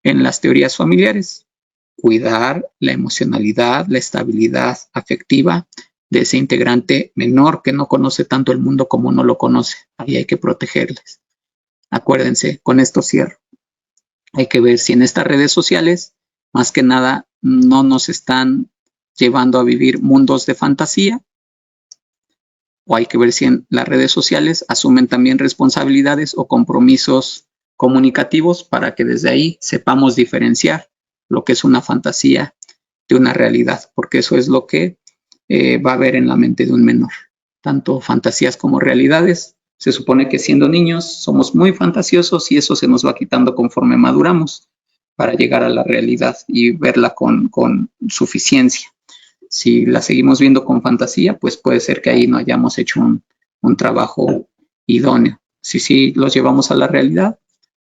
en las teorías familiares: cuidar la emocionalidad, la estabilidad afectiva de ese integrante menor que no conoce tanto el mundo como no lo conoce. Ahí hay que protegerles. Acuérdense, con esto cierro, hay que ver si en estas redes sociales, más que nada, no nos están llevando a vivir mundos de fantasía, o hay que ver si en las redes sociales asumen también responsabilidades o compromisos comunicativos para que desde ahí sepamos diferenciar lo que es una fantasía de una realidad, porque eso es lo que va a haber en la mente de un menor. Tanto fantasías como realidades. Se supone que siendo niños somos muy fantasiosos, y eso se nos va quitando conforme maduramos para llegar a la realidad y verla con suficiencia. Si la seguimos viendo con fantasía, pues puede ser que ahí no hayamos hecho un trabajo idóneo. Si sí los llevamos a la realidad,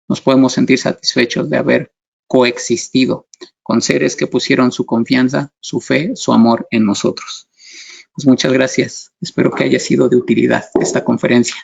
nos podemos sentir satisfechos de haber coexistido con seres que pusieron su confianza, su fe, su amor en nosotros. Pues muchas gracias. Espero que haya sido de utilidad esta conferencia.